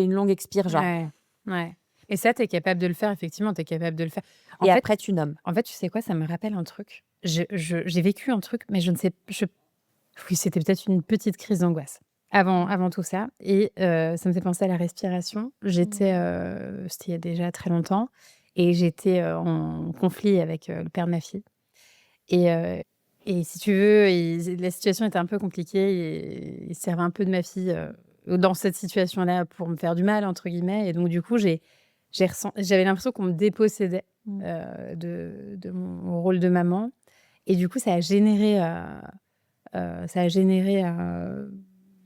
une longue expire, genre, Ouais, ouais. Et ça, tu es capable de le faire, effectivement, tu es capable de le faire. et après tu nommes. En fait, tu sais quoi, ça me rappelle un truc. J'ai vécu un truc, mais je ne sais, oui, c'était peut-être une petite crise d'angoisse avant tout ça. Et ça me fait penser à la respiration. C'était il y a déjà très longtemps, et j'étais en conflit avec le père de ma fille. Et, et si tu veux, la situation était un peu compliquée. Et il servait un peu de ma fille dans cette situation-là pour me faire du mal, entre guillemets. Et donc, du coup, j'avais l'impression qu'on me dépossédait Mmh. de mon rôle de maman. Et du coup, ça a généré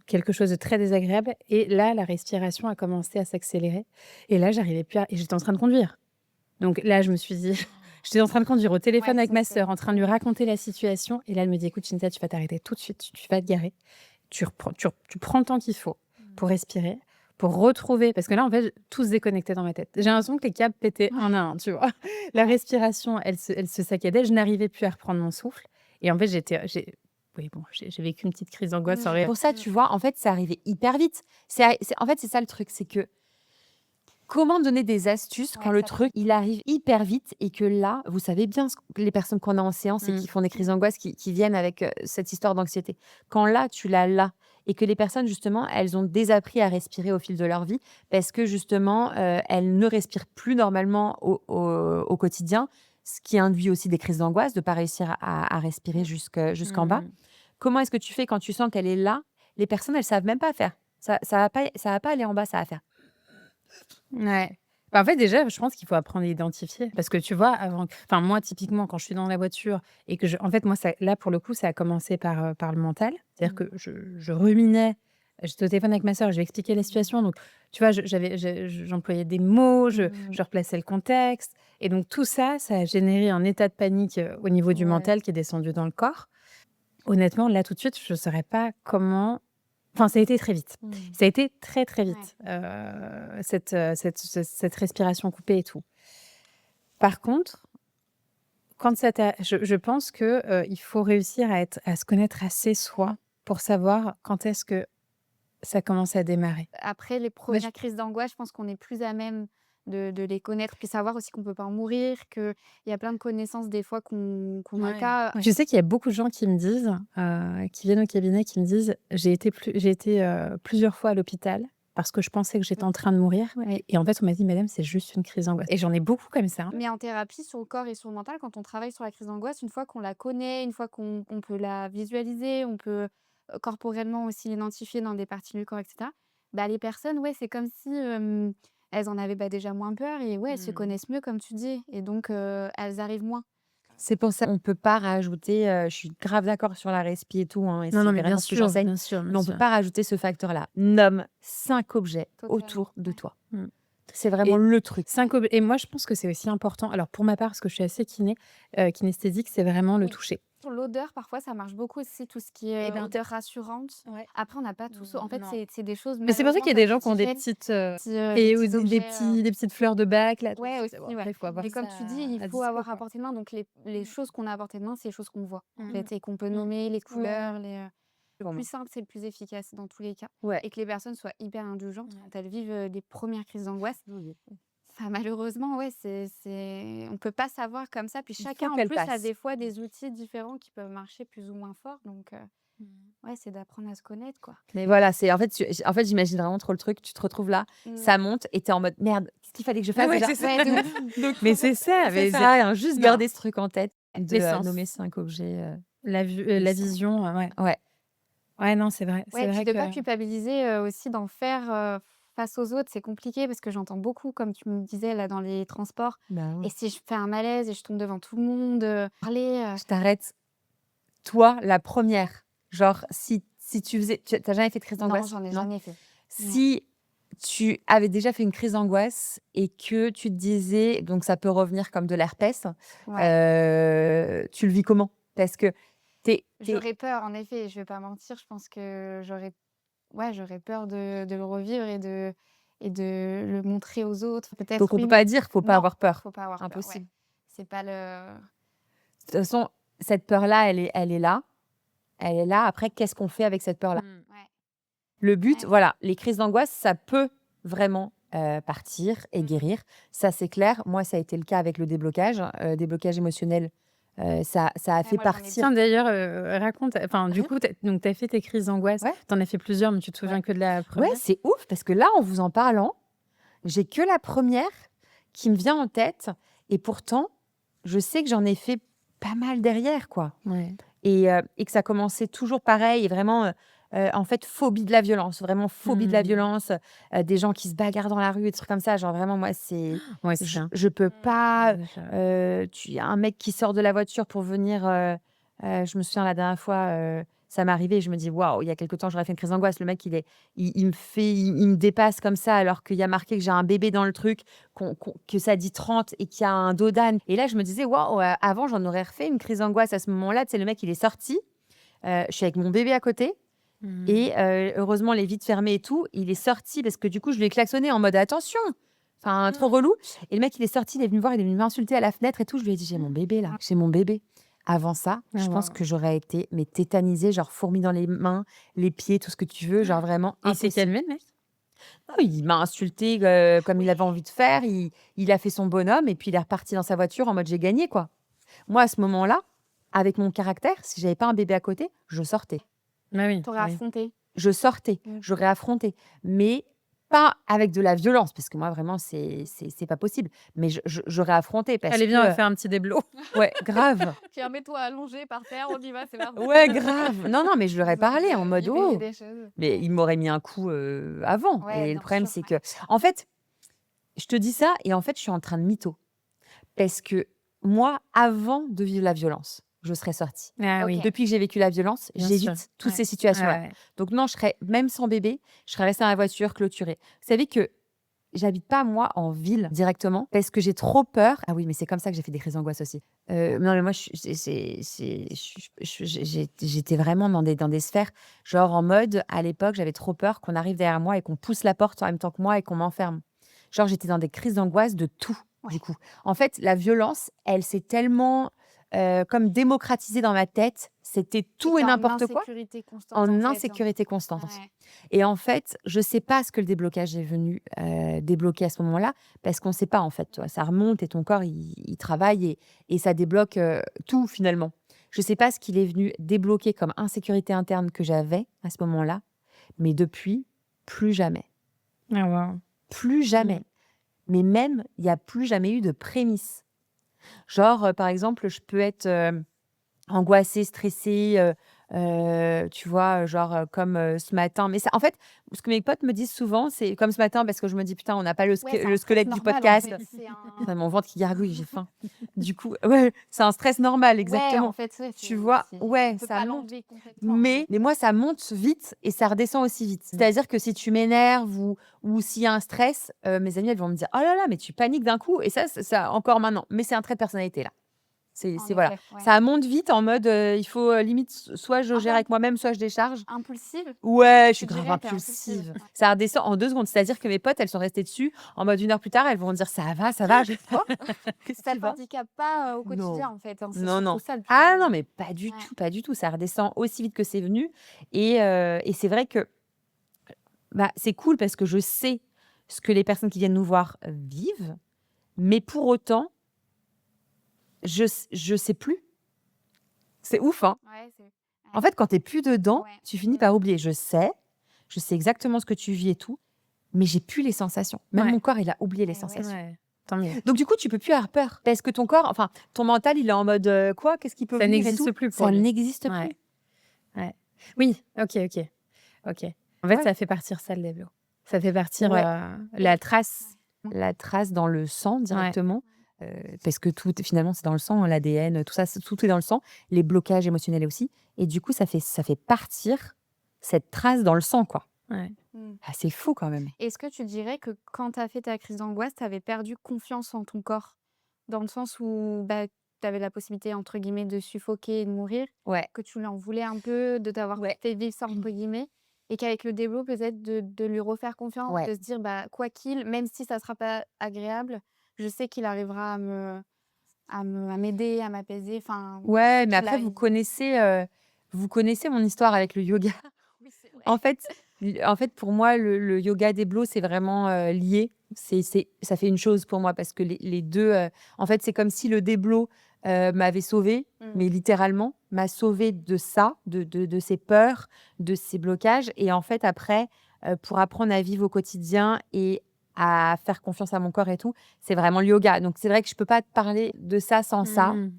quelque chose de très désagréable. Et là, la respiration a commencé à s'accélérer. Et là, j'arrivais plus et j'étais en train de conduire. Donc là, je me suis dit, j'étais en train de conduire au téléphone Ouais, avec ça, ma c'est sœur, en train de lui raconter la situation. Et là, elle me dit, écoute, Chinta, tu vas t'arrêter tout de suite, tu vas te garer. Tu prends le temps qu'il faut pour respirer, pour retrouver. Parce que là, en fait, tout se déconnectait dans ma tête. J'ai l'impression que les câbles pétaient un à un, tu vois. La respiration, elle se saccadait. Je n'arrivais plus à reprendre mon souffle. Et en fait, oui, bon, j'ai vécu une petite crise d'angoisse en C'est pour ça, tu vois, en fait, c'est arrivé hyper vite. En fait, c'est ça le truc, c'est que comment donner des astuces quand Ouais, le ça truc, il arrive hyper vite et que là, vous savez bien, les personnes qu'on a en séance et qui font des crises d'angoisse, qui viennent avec cette histoire d'anxiété. Quand là, tu l'as là et que les personnes, justement, elles ont désappris à respirer au fil de leur vie parce que, justement, elles ne respirent plus normalement au quotidien, ce qui induit aussi des crises d'angoisse, de ne pas réussir à respirer jusqu'en bas. Comment est-ce que tu fais quand tu sens qu'elle est là? Les personnes, elles savent même pas faire. Ça va pas aller en bas, ça va faire. Ouais. Bah, en fait, déjà, je pense qu'il faut apprendre à identifier. Parce que tu vois, enfin, moi, typiquement, quand je suis dans la voiture et que en fait, moi, là, pour le coup, ça a commencé par le mental. C'est-à-dire que je ruminais. J'étais au téléphone avec ma sœur, je lui expliquais la situation. Donc, tu vois, j'employais des mots, je replaçais le contexte. Et donc, tout ça, ça a généré un état de panique au niveau du Ouais. mental qui est descendu dans le corps. Honnêtement, là, tout de suite, je ne saurais pas comment. Enfin, ça a été très vite. Ça a été très, très vite, cette respiration coupée et tout. Par contre, quand je pense que il faut réussir à se connaître assez soi pour savoir quand est-ce que ça commence à démarrer. Après les premières crises d'angoisse, je pense qu'on est plus à même de les connaître, puis savoir aussi qu'on peut pas en mourir, qu'il y a plein de connaissances des fois qu'on n'a qu'à Je sais qu'il y a beaucoup de gens qui me disent, qui viennent au cabinet, qui me disent: «J'ai été plusieurs fois à l'hôpital parce que je pensais que j'étais en train de mourir et en fait, on m'a dit: "Madame, c'est juste une crise d'angoisse"» et j'en ai beaucoup comme ça, hein. Mais en thérapie, sur le corps et sur le mental, quand on travaille sur la crise d'angoisse, une fois qu'on la connaît, une fois qu'on peut la visualiser, on peut corporellement aussi l'identifier dans des parties du corps, etc. Bah, les personnes, ouais, c'est comme si elles en avaient déjà moins peur et ouais, elles se connaissent mieux, comme tu dis, et donc elles arrivent moins. C'est pour ça qu'on peut pas rajouter, je suis grave d'accord sur la respi et tout, hein, et Non, c'est non, mais vraiment bien ce que sûr, j'enseigne, bien sûr, bien mais on sûr. peut pas rajouter ce facteur-là. Nomme 5 objets Totalement, autour de ouais. toi. Mmh. C'est vraiment le truc. Et moi, je pense que c'est aussi important. Alors, pour ma part, parce que je suis assez kinesthésique, c'est vraiment le Oui. toucher. Sur l'odeur, parfois, ça marche beaucoup aussi, tout ce qui est odeur rassurante. Ouais. Après, on n'a pas tous. En fait, Non. c'est des choses. Mais c'est pour ça Malheureusement, qu'il y a des comme gens qui ont tu des disais, petites des et petits objets. des petites fleurs de bac là. Ouais, aussi, Bon, ouais. après, il faut avoir Et comme ça tu dis, il à faut dispo, avoir à quoi. portée de main. Donc, les choses qu'on a à portée de main, c'est les choses qu'on voit, en Mmh. fait, et qu'on peut nommer, les couleurs, les. Le plus simple, c'est le plus efficace dans tous les cas. Ouais. Et que les personnes soient hyper indulgentes quand elles vivent des premières crises d'angoisse. Oui. Enfin, malheureusement, ouais, on peut pas savoir comme ça. Puis Il faut chacun, en qu'elle plus, a passe. des fois des outils différents qui peuvent marcher plus ou moins fort. Donc, ouais, c'est d'apprendre à se connaître, quoi. Mais voilà, c'est en fait, j'imagine vraiment trop le truc. Tu te retrouves là, ça monte et t'es en mode merde, qu'est-ce qu'il fallait que je fasse Ouais, déjà? c'est ça. Ouais, de ouf. Donc, Mais c'est ça, c'est mais ça, hein, juste non. garder ce truc en tête de L'essence. nommer 5 objets. La ça. vision, ouais. Ouais. Ouais, non, c'est vrai. Ouais, C'est puis vrai de pas que culpabiliser aussi d'en faire face aux autres, c'est compliqué parce que j'entends beaucoup, comme tu me disais là, dans les transports. Bah Et ouais. si je fais un malaise et je tombe devant tout le monde, parler. Je t'arrête. Toi, la première, genre, si tu faisais. T'as jamais fait de crise Non, d'angoisse? j'en ai Non? jamais fait. Si tu avais déjà fait une crise d'angoisse et que tu te disais, donc ça peut revenir comme de l'herpès, Ouais. tu le vis comment? Parce que t'es. J'aurais peur, en effet, je vais pas mentir. Je pense que j'aurais peur de le revivre et de le montrer aux autres. Peut-être, Donc on oui, peut pas dire, faut pas non, avoir peur. faut pas avoir peur, ouais. Impossible. C'est pas le. De toute façon, cette peur-là, elle est là. Elle est là. Après, qu'est-ce qu'on fait avec cette peur-là? Ouais. Le but, Ouais. voilà, les crises d'angoisse, ça peut vraiment partir et guérir. Ça, c'est clair. Moi, ça a été le cas avec le déblocage. Déblocage émotionnel, ça a fait moi, j'en ai partir. tiens, d'ailleurs, raconte, enfin, du Rien. coup, donc tu as fait tes crises d'angoisse. Ouais. Tu en as fait plusieurs, mais tu te souviens que de la Ouais, première? c'est ouf parce que là, en vous en parlant, j'ai que la première qui me vient en tête. Et pourtant, je sais que j'en ai fait pas mal derrière, quoi. Ouais. Et que ça commençait toujours pareil et vraiment, en fait, phobie de la violence, vraiment phobie de la violence, des gens qui se bagarrent dans la rue, des trucs comme ça. Genre vraiment, moi, c'est Ouais, c'est ça. je peux pas, Ouais, ça- tu y a un mec qui sort de la voiture pour venir, je me souviens la dernière fois, ça m'est arrivé, je me dis: «Waouh, il y a quelque temps, j'aurais fait une crise d'angoisse». Le mec, il me dépasse comme ça alors qu'il y a marqué que j'ai un bébé dans le truc, que ça dit 30 et qu'il y a un dos d'âne et là, je me disais: «Waouh, avant, j'en aurais refait une crise d'angoisse à ce moment-là». Tu sais, le mec, il est sorti, je suis avec mon bébé à côté et heureusement, les vitres fermées et tout. Il est sorti parce que du coup, je lui ai klaxonné en mode: «Attention!» Enfin, trop relou et le mec, il est sorti, il est venu me voir, il est venu m'insulter à la fenêtre et tout. Je lui ai dit: «J'ai mon bébé là, j'ai mon bébé». Avant ça, Ah je pense waouh. que j'aurais été mais tétanisée, genre fourmis dans les mains, les pieds, tout ce que tu veux, genre vraiment Et il s'est impossible. calmé, le mec? Ah, il m'a insulté comme il avait envie de faire. Il a fait son bonhomme et puis il est reparti dans sa voiture en mode j'ai gagné quoi. Moi, à ce moment-là, avec mon caractère, si j'avais pas un bébé à côté, je sortais. Bah oui. T'aurais oui. affronté. Je sortais, j'aurais affronté, mais pas avec de la violence parce que moi vraiment c'est pas possible. Mais j'aurais affronté parce Allez, viens, on va que faire un petit déblo. ouais, grave. Tiens, mets-toi allongé par terre, on y va, c'est parti. Ouais, grave. Non, non, mais je leur ai parlé en mode Libérer oh. des choses. Mais il m'aurait mis un coup avant. Ouais, Et le bien problème, sûr, c'est que, en fait, je te dis ça et en fait, je suis en train de mytho. Parce que moi, avant de vivre la violence, je serais sortie. Ah Ok. oui. Depuis que j'ai vécu la violence, Bien sûr. j'évite toutes Ouais. ces situations-là. Ouais, ouais. Donc non, je serais, même sans bébé, je serais restée dans la voiture, clôturée. Vous savez que j'habite pas, moi, en ville directement parce que j'ai trop peur. Ah oui, mais c'est comme ça que j'ai fait des crises d'angoisse aussi. Non, mais moi, j'étais vraiment dans des sphères, genre en mode, à l'époque, j'avais trop peur qu'on arrive derrière moi et qu'on pousse la porte en même temps que moi et qu'on m'enferme. Genre, j'étais dans des crises d'angoisse de tout, du coup. En fait, la violence, elle s'est tellement comme démocratisée dans ma tête. C'était tout et T'es en n'importe quoi. insécurité constante, En fait, hein. insécurité constante. Ouais. Et en fait, je sais pas ce que le déblocage est venu débloquer à ce moment-là, parce qu'on ne sait pas en fait. Tu vois, ça remonte et ton corps, il travaille et ça débloque tout finalement. Je sais pas ce qu'il est venu débloquer comme insécurité interne que j'avais à ce moment-là, mais depuis, plus jamais. Ah wow. Plus jamais. Mais même, il n'y a plus jamais eu de prémisse. Genre, par exemple, je peux être angoissée, stressée, tu vois, genre comme ce matin. Mais ça, en fait, ce que mes potes me disent souvent, c'est comme ce matin, parce que je me dis, putain, on n'a pas le Ouais, c'est un le stress squelette du normal, en podcast. fait. C'est un- Enfin, mon ventre qui gargouille, j'ai faim. Du coup, ouais, c'est un stress normal, Ouais, exactement. en fait, ouais, Tu vois, ouais, on peut ça pas monte. l'enlever complètement. Mais moi, ça monte vite et ça redescend aussi vite. C'est-à-dire que si tu m'énerves ou s'il y a un stress, mes amies, elles vont me dire, oh là là, mais tu paniques d'un coup. Et ça, encore maintenant. Mais c'est un trait de personnalité, là. En voilà. effet, ouais. Ça monte vite en mode, il faut, limite, soit je Un gère peu avec moi-même, soit je décharge. impulsive? Ouais, je suis Tu grave dirais? Tu es impulsive? impulsive. Ouais. Ça redescend en 2 secondes. C'est-à-dire que mes potes, elles sont restées dessus en mode 1 heure plus tard, elles vont dire: «Ça va, ça va?» Je fais: «Oh, qu'est-ce Ça qui va?» t'handicape pas, au quotidien, Non. en fait, hein, c'est Non, surtout non. ça le plus Ah non, mais pas du ouais. tout, pas du tout. Ça redescend aussi vite que c'est venu et c'est vrai que, bah, c'est cool parce que je sais ce que les personnes qui viennent nous voir, vivent, mais pour autant, je sais plus. C'est ouf, hein? Ouais, c'est En ouais. fait, quand tu es plus dedans, Ouais, tu finis c'est vrai. par oublier. Je sais exactement ce que tu vis et tout, mais j'ai plus les sensations. Même Ouais. mon corps, il a oublié les Eh ouais. sensations. Ouais, tant mieux. Donc du coup, tu peux plus avoir peur parce que ton corps, enfin, ton mental, il est en mode, «Quoi? Qu'est-ce qui peut Ça venir et n'existe tout?» plus pour Ça lui. n'existe plus. Ouais, ouais. Oui, OK. En fait, Ouais. ça fait partir ça, le développement. Ça fait partir, Ouais. la trace. Ouais. La trace dans le sang Ouais. directement, parce que tout finalement, c'est dans le sang, hein, l'ADN, tout ça, tout est dans le sang, les blocages émotionnels aussi et du coup, ça fait partir cette trace dans le sang, quoi. Ouais. Mmh. Ah, c'est fou quand même. Est-ce que tu dirais que quand tu as fait ta crise d'angoisse, tu avais perdu confiance en ton corps? Dans le sens où, bah, tu avais la possibilité, entre guillemets, «de suffoquer et de mourir», Ouais. que tu lui en voulais un peu de t'avoir Ouais. fait vivre ça, entre guillemets, et qu'avec le développement, peut-être de lui refaire confiance, Ouais. de se dire: «Bah, quoi qu'il, même si ça sera pas agréable, je sais qu'il arrivera à m'aider, à m'apaiser», enfin, je Ouais, sais mais qu'il après arrive. vous connaissez mon histoire avec le yoga. Oui, c'est vrai. En fait, pour moi, le yoga des blots, c'est vraiment, lié. Ça fait une chose pour moi parce que les 2, en fait, c'est comme si le déblot, m'avait sauvée, Mmh. mais littéralement, m'a sauvée de ça, de ces peurs, de ces blocages et en fait, après, pour apprendre à vivre au quotidien et à faire confiance à mon corps et tout, c'est vraiment le yoga. Donc c'est vrai que je peux pas te parler de ça sans ça, Mmh.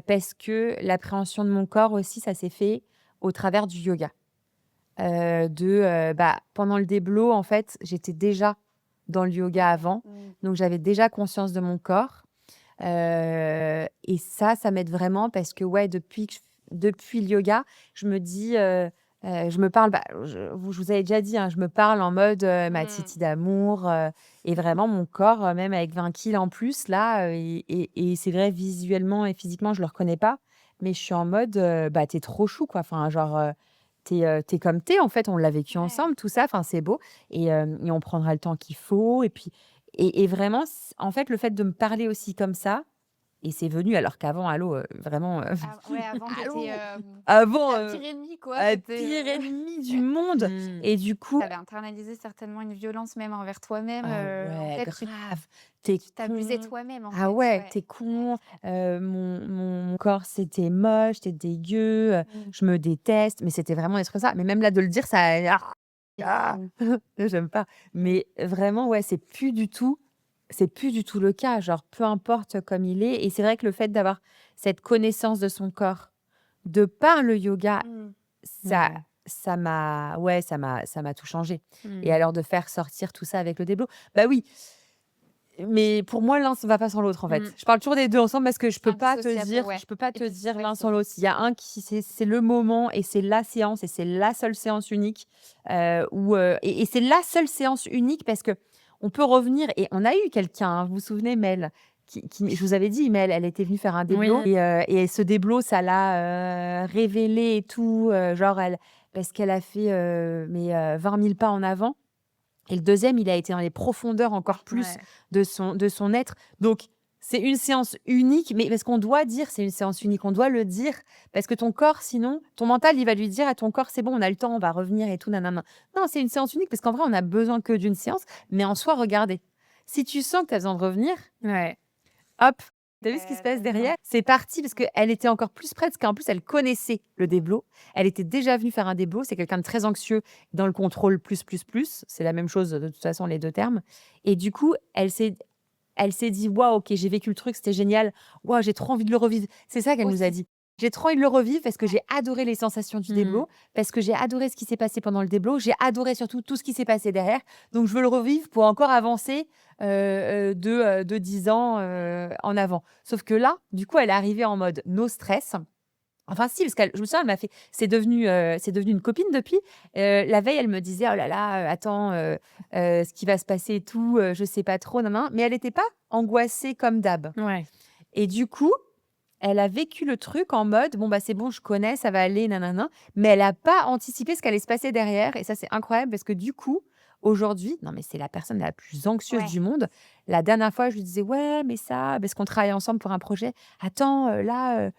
parce que l'appréhension de mon corps aussi, ça s'est fait au travers du yoga. Bah, pendant le déblot, en fait, j'étais déjà dans le yoga OK. avant, Mmh. donc j'avais déjà conscience de mon corps, et ça m'aide vraiment parce que, ouais, depuis le yoga, je me dis, je me parle, bah, je vous avais déjà dit, hein, je me parle en mode, ma Mmh. titi d'amour, et vraiment mon corps, même avec 20 kilogrammes en plus là, et c'est vrai visuellement et physiquement, je le reconnais pas, mais je suis en mode, bah, «Tu es trop chou, quoi». Enfin, genre, tu es comme tu es, en fait, on l'a vécu Ouais. ensemble, tout ça, enfin, c'est beau et on prendra le temps qu'il faut et puis et vraiment, en fait, le fait de me parler aussi comme ça et c'est venu alors qu'avant, allô, vraiment, Ouais, avant, tu étais, allô, avant, ta pire ennemie, quoi. C'était, pire ennemi du monde Mmh. et du coup tu avais internalisé certainement une violence même envers toi-même, ah en ouais, fait, grave, tu es tu t'abusais con. toi-même, en Ah fait, ouais, ouais. tu es Ouais. con, mon corps, c'était moche, c'était dégueu, Mmh. je me déteste, mais c'était vraiment des trucs comme ça. Mais même là, de le dire, ça ah! Mmh. J'aime pas. Mais vraiment, ouais, c'est plus du tout le cas. Genre, peu importe comme il est. Et c'est vrai que le fait d'avoir cette connaissance de son corps, de par le yoga, Mmh. ça, Ouais. ça m'a tout changé. Et Mmh. alors de faire sortir tout ça avec le déblo, bah oui. Mais pour moi, l'un ne va pas sans l'autre, en Mmh. fait. Je parle toujours des 2 ensemble parce que Indissociable, ouais. je peux pas Et te puis, dire ouais, l'un c'est sans l'autre. Il y a un qui c'est le moment et c'est la séance et c'est la seule séance unique, et c'est la seule séance unique parce que on peut revenir et on a eu quelqu'un, hein, vous vous souvenez Mel, qui je vous avais dit, Mel, elle était venue faire un déblot Oui. et ce déblot, ça l'a, révélée et tout, genre elle parce qu'elle a fait, 20 000 pas en avant. Et le deuxième, il a été dans les profondeurs encore plus Ouais. de son être. Donc, c'est une séance unique, mais parce qu'on doit dire c'est une séance unique, on doit le dire, parce que ton corps, sinon, ton mental, il va lui dire à ton corps, c'est bon, on a le temps, on va revenir et tout, nanana. Non, c'est une séance unique, parce qu'en vrai, on a besoin que d'une séance, mais en soi, regardez, si tu sens que tu as besoin de revenir, Ouais. hop, tu as vu ce qui se passe ça derrière? C'est parti parce qu'elle était encore plus prête, parce qu'en plus, elle connaissait le déblot. Elle était déjà venue faire un déblot. C'est quelqu'un de très anxieux dans le contrôle plus, plus, plus. C'est la même chose, de toute façon, les 2 termes. Et du coup, elle s'est dit: «Waouh, OK, j'ai vécu le truc, c'était génial. Waouh, j'ai trop envie de le revivre». C'est ça qu'elle nous a aussi. dit. «J'ai trop envie de le revivre parce que Ouais. j'ai adoré les sensations du Mmh. déblot, parce que j'ai adoré ce qui s'est passé pendant le déblot, j'ai adoré surtout tout ce qui s'est passé derrière. Donc je veux le revivre pour encore avancer, de 10 ans, en avant». Sauf que là, du coup, elle est arrivée en mode no stress. Enfin si, parce qu'elle je me souviens, elle m'a fait c'est devenu une copine depuis. La veille, elle me disait: «Oh là là, attends, ce qui va se passer et tout, je sais pas trop, nin nin». Mais elle était pas angoissée comme d'hab Ouais. et du coup, elle a vécu le truc en mode: «Bon, bah, c'est bon, je connais, ça va aller, nanana», mais elle a pas anticipé ce qui allait se passer derrière et ça, c'est incroyable parce que du coup, aujourd'hui, non, mais c'est la personne la plus anxieuse Ouais. du monde. La dernière fois, je lui disais: «Ouais, mais ça» parce qu'on travaille ensemble pour un projet. «Attends, là,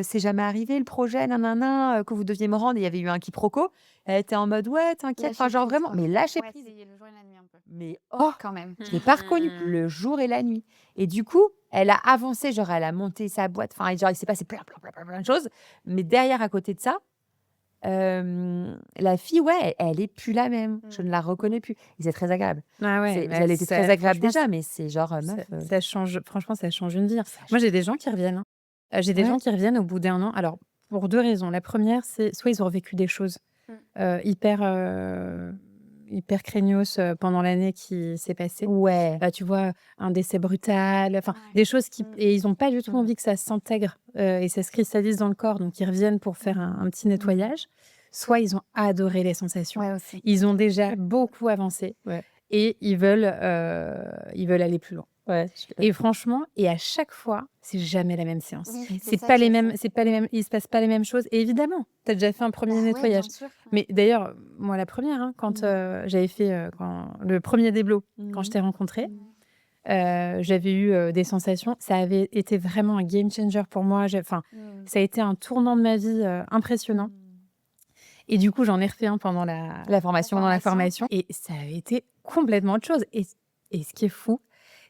c'est jamais arrivé le projet, nanana, que vous deviez me rendre». Il y avait eu un quiproquo. Elle était en mode: «Ouais, t'inquiète», enfin, Lâcher genre prise, vraiment, quoi. mais lâcher Ouais, prise. c'est le jour et la nuit un peu. Mais oh! Quand même. Je l'ai pas reconnue, Mmh. le jour et la nuit et du coup, elle a avancé, genre elle a monté sa boîte, enfin, genre il s'est passé plein de choses, mais derrière, à côté de ça, la fille, ouais, elle est plus la même. Je ne la reconnais plus et c'est très agréable. Ah ouais, C'est bah, Elle était très agréable franchement, déjà, mais c'est genre, ça meuf, ça change franchement, ça change une vie, hein. ça Moi, j'ai des change. gens qui reviennent, hein. J'ai des Ouais. gens qui reviennent au bout d'1 an. Alors, pour 2 raisons. La première, c'est soit ils ont vécu des choses, hyper, hyper craignos, pendant l'année qui s'est passée. Ouais. Tu vois, un décès brutal, enfin, Ouais. des choses qui et ils ont pas du tout Mmh. envie que ça s'intègre, et ça se cristallise dans le corps, donc ils reviennent pour faire un petit nettoyage. Soit ils ont adoré les sensations. Ouais, aussi. Ils ont déjà beaucoup avancé Ouais. et ils veulent aller plus loin. Ouais, je suis Et franchement et à chaque fois, c'est jamais la même séance. Oui, c'est C'est ça pas qui les est mêmes fou. c'est pas les mêmes il se passe pas les mêmes choses et évidemment, tu as déjà fait un premier Bah ouais, nettoyage. bien sûr. Mais d'ailleurs, moi la première, hein, quand, j'avais fait, quand le premier déblo, quand je Mmh. t'ai rencontrée, Mmh. j'avais eu, des sensations. Ça avait été vraiment un game changer pour moi. Ça a été un tournant de ma vie, impressionnant et du coup, j'en ai refait un pendant La formation. pendant la formation et ça avait été complètement autre chose et ce qui est fou,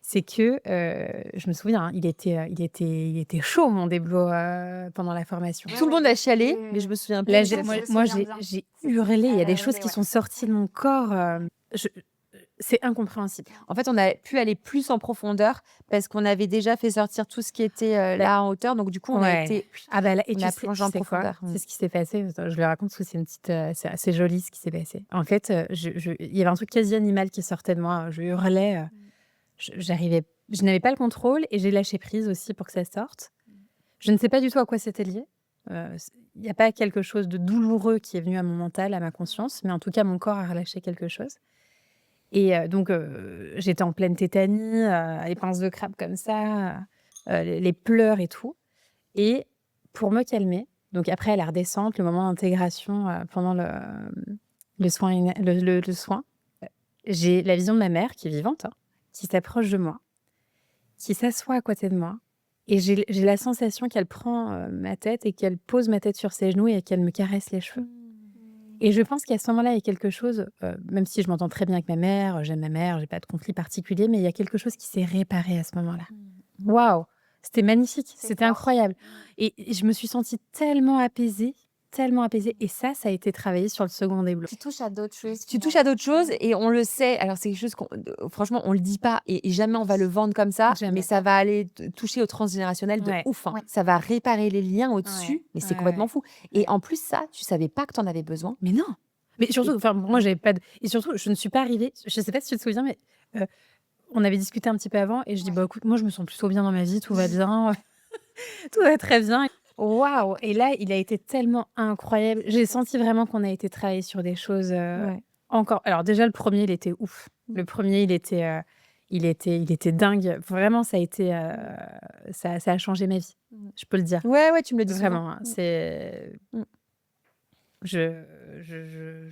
c'est que, je me souviens, hein, il était chaud mon déblo, pendant la formation. Tout le monde a chialé, Oui, oui, mais je oui. me souviens Là, plus j'ai exactement. moi, souviens bien. j'ai hurlé. Il y a Elle a des choses hurlé, qui ouais. sont sorties de mon corps, je c'est incompréhensible. En fait, on a pu aller plus en profondeur parce qu'on avait déjà fait sortir tout ce qui était, Bah, là en hauteur, donc du coup, on a ouais. été Ah bah, là et on tu a sais plongé en quoi? profondeur. C'est ce qui s'est passé, attends, je le raconte parce que c'est une petite, c'est assez joli ce qui s'est passé. En fait, il y avait un truc quasi animal qui sortait de moi, je hurlais, je n'avais pas le contrôle et j'ai lâché prise aussi pour que ça sorte. Je ne sais pas du tout à quoi c'était lié. Il y a pas quelque chose de douloureux qui est venu à mon mental, à ma conscience, mais en tout cas, mon corps a relâché quelque chose et donc j'étais en pleine tétanie, les pinces de crabe comme ça, les pleurs et tout et pour me calmer, donc après la redescente, le moment d'intégration, pendant le soin le soin, j'ai la vision de ma mère qui est vivante, hein, qui s'approche de moi, qui s'assoit à côté de moi et j'ai la sensation qu'elle prend, ma tête et qu'elle pose ma tête sur ses genoux et qu'elle me caresse les cheveux et je pense qu'à ce moment-là, il y a quelque chose, même si je m'entends très bien avec ma mère, j'aime ma mère, j'ai pas de conflit particulier, mais il y a quelque chose qui s'est réparé à ce moment-là. Waouh! C'était magnifique, C'est c'était fort. incroyable et je me suis sentie tellement apaisée et ça a été travaillé sur le second déblo. Tu touches à d'autres choses Tu touches à d'autres choses et on le sait. Alors, c'est quelque chose qu'on franchement, on le dit pas et jamais on va le vendre comme ça, mais Jamais. ça va aller toucher au transgénérationnel de Ouais. ouf, hein. Ouais. Ça va réparer les liens au-dessus, Ouais. mais c'est Ouais, complètement ouais. fou et en plus ça, tu savais pas que tu en avais besoin. Mais non! Mais surtout, enfin, moi, j'avais pas de et surtout, je ne suis pas arrivée je sais pas si tu te souviens, mais on avait discuté un petit peu avant et je dis: «Bah, écoute, moi, je me sens plutôt bien dans ma vie, tout va bien, tout va très bien». Waouh! Et là, il a été tellement incroyable. J'ai senti vraiment qu'on a été travailler sur des choses, Ouais. encore alors déjà, le premier il était ouf. Le premier il était dingue. Vraiment, ça a été, ça a changé ma vie. Je peux le dire. Ouais, ouais, tu me le dis souvent. Vraiment, hein, c'est Mmh. je je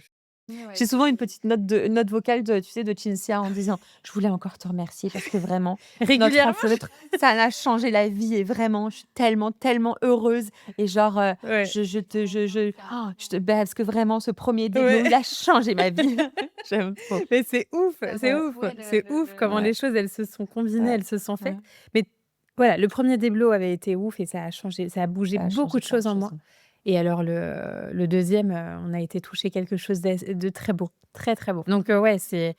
J'ai souvent une petite note vocale de, tu sais, de Cinzia en disant: «Je voulais encore te remercier parce que vraiment notre régulièrement. rencontre, ça m'a changé la vie et vraiment je suis tellement, tellement heureuse et genre, Ouais. je te bah, parce que vraiment ce premier début, Ouais. il a changé ma vie». J'aime trop. Mais c'est ouf, Ouais. Ouais, c'est ouf comment Ouais. les choses, elles se sont combinées, Ouais. elles se sont faites. Ouais. Mais voilà, le premier déblo avait été ouf et ça a changé, ça a bougé Ça a beaucoup changé de plein choses en moi. Et alors le deuxième, on a été touché quelque chose de très beau, très, très beau. Donc ouais, c'est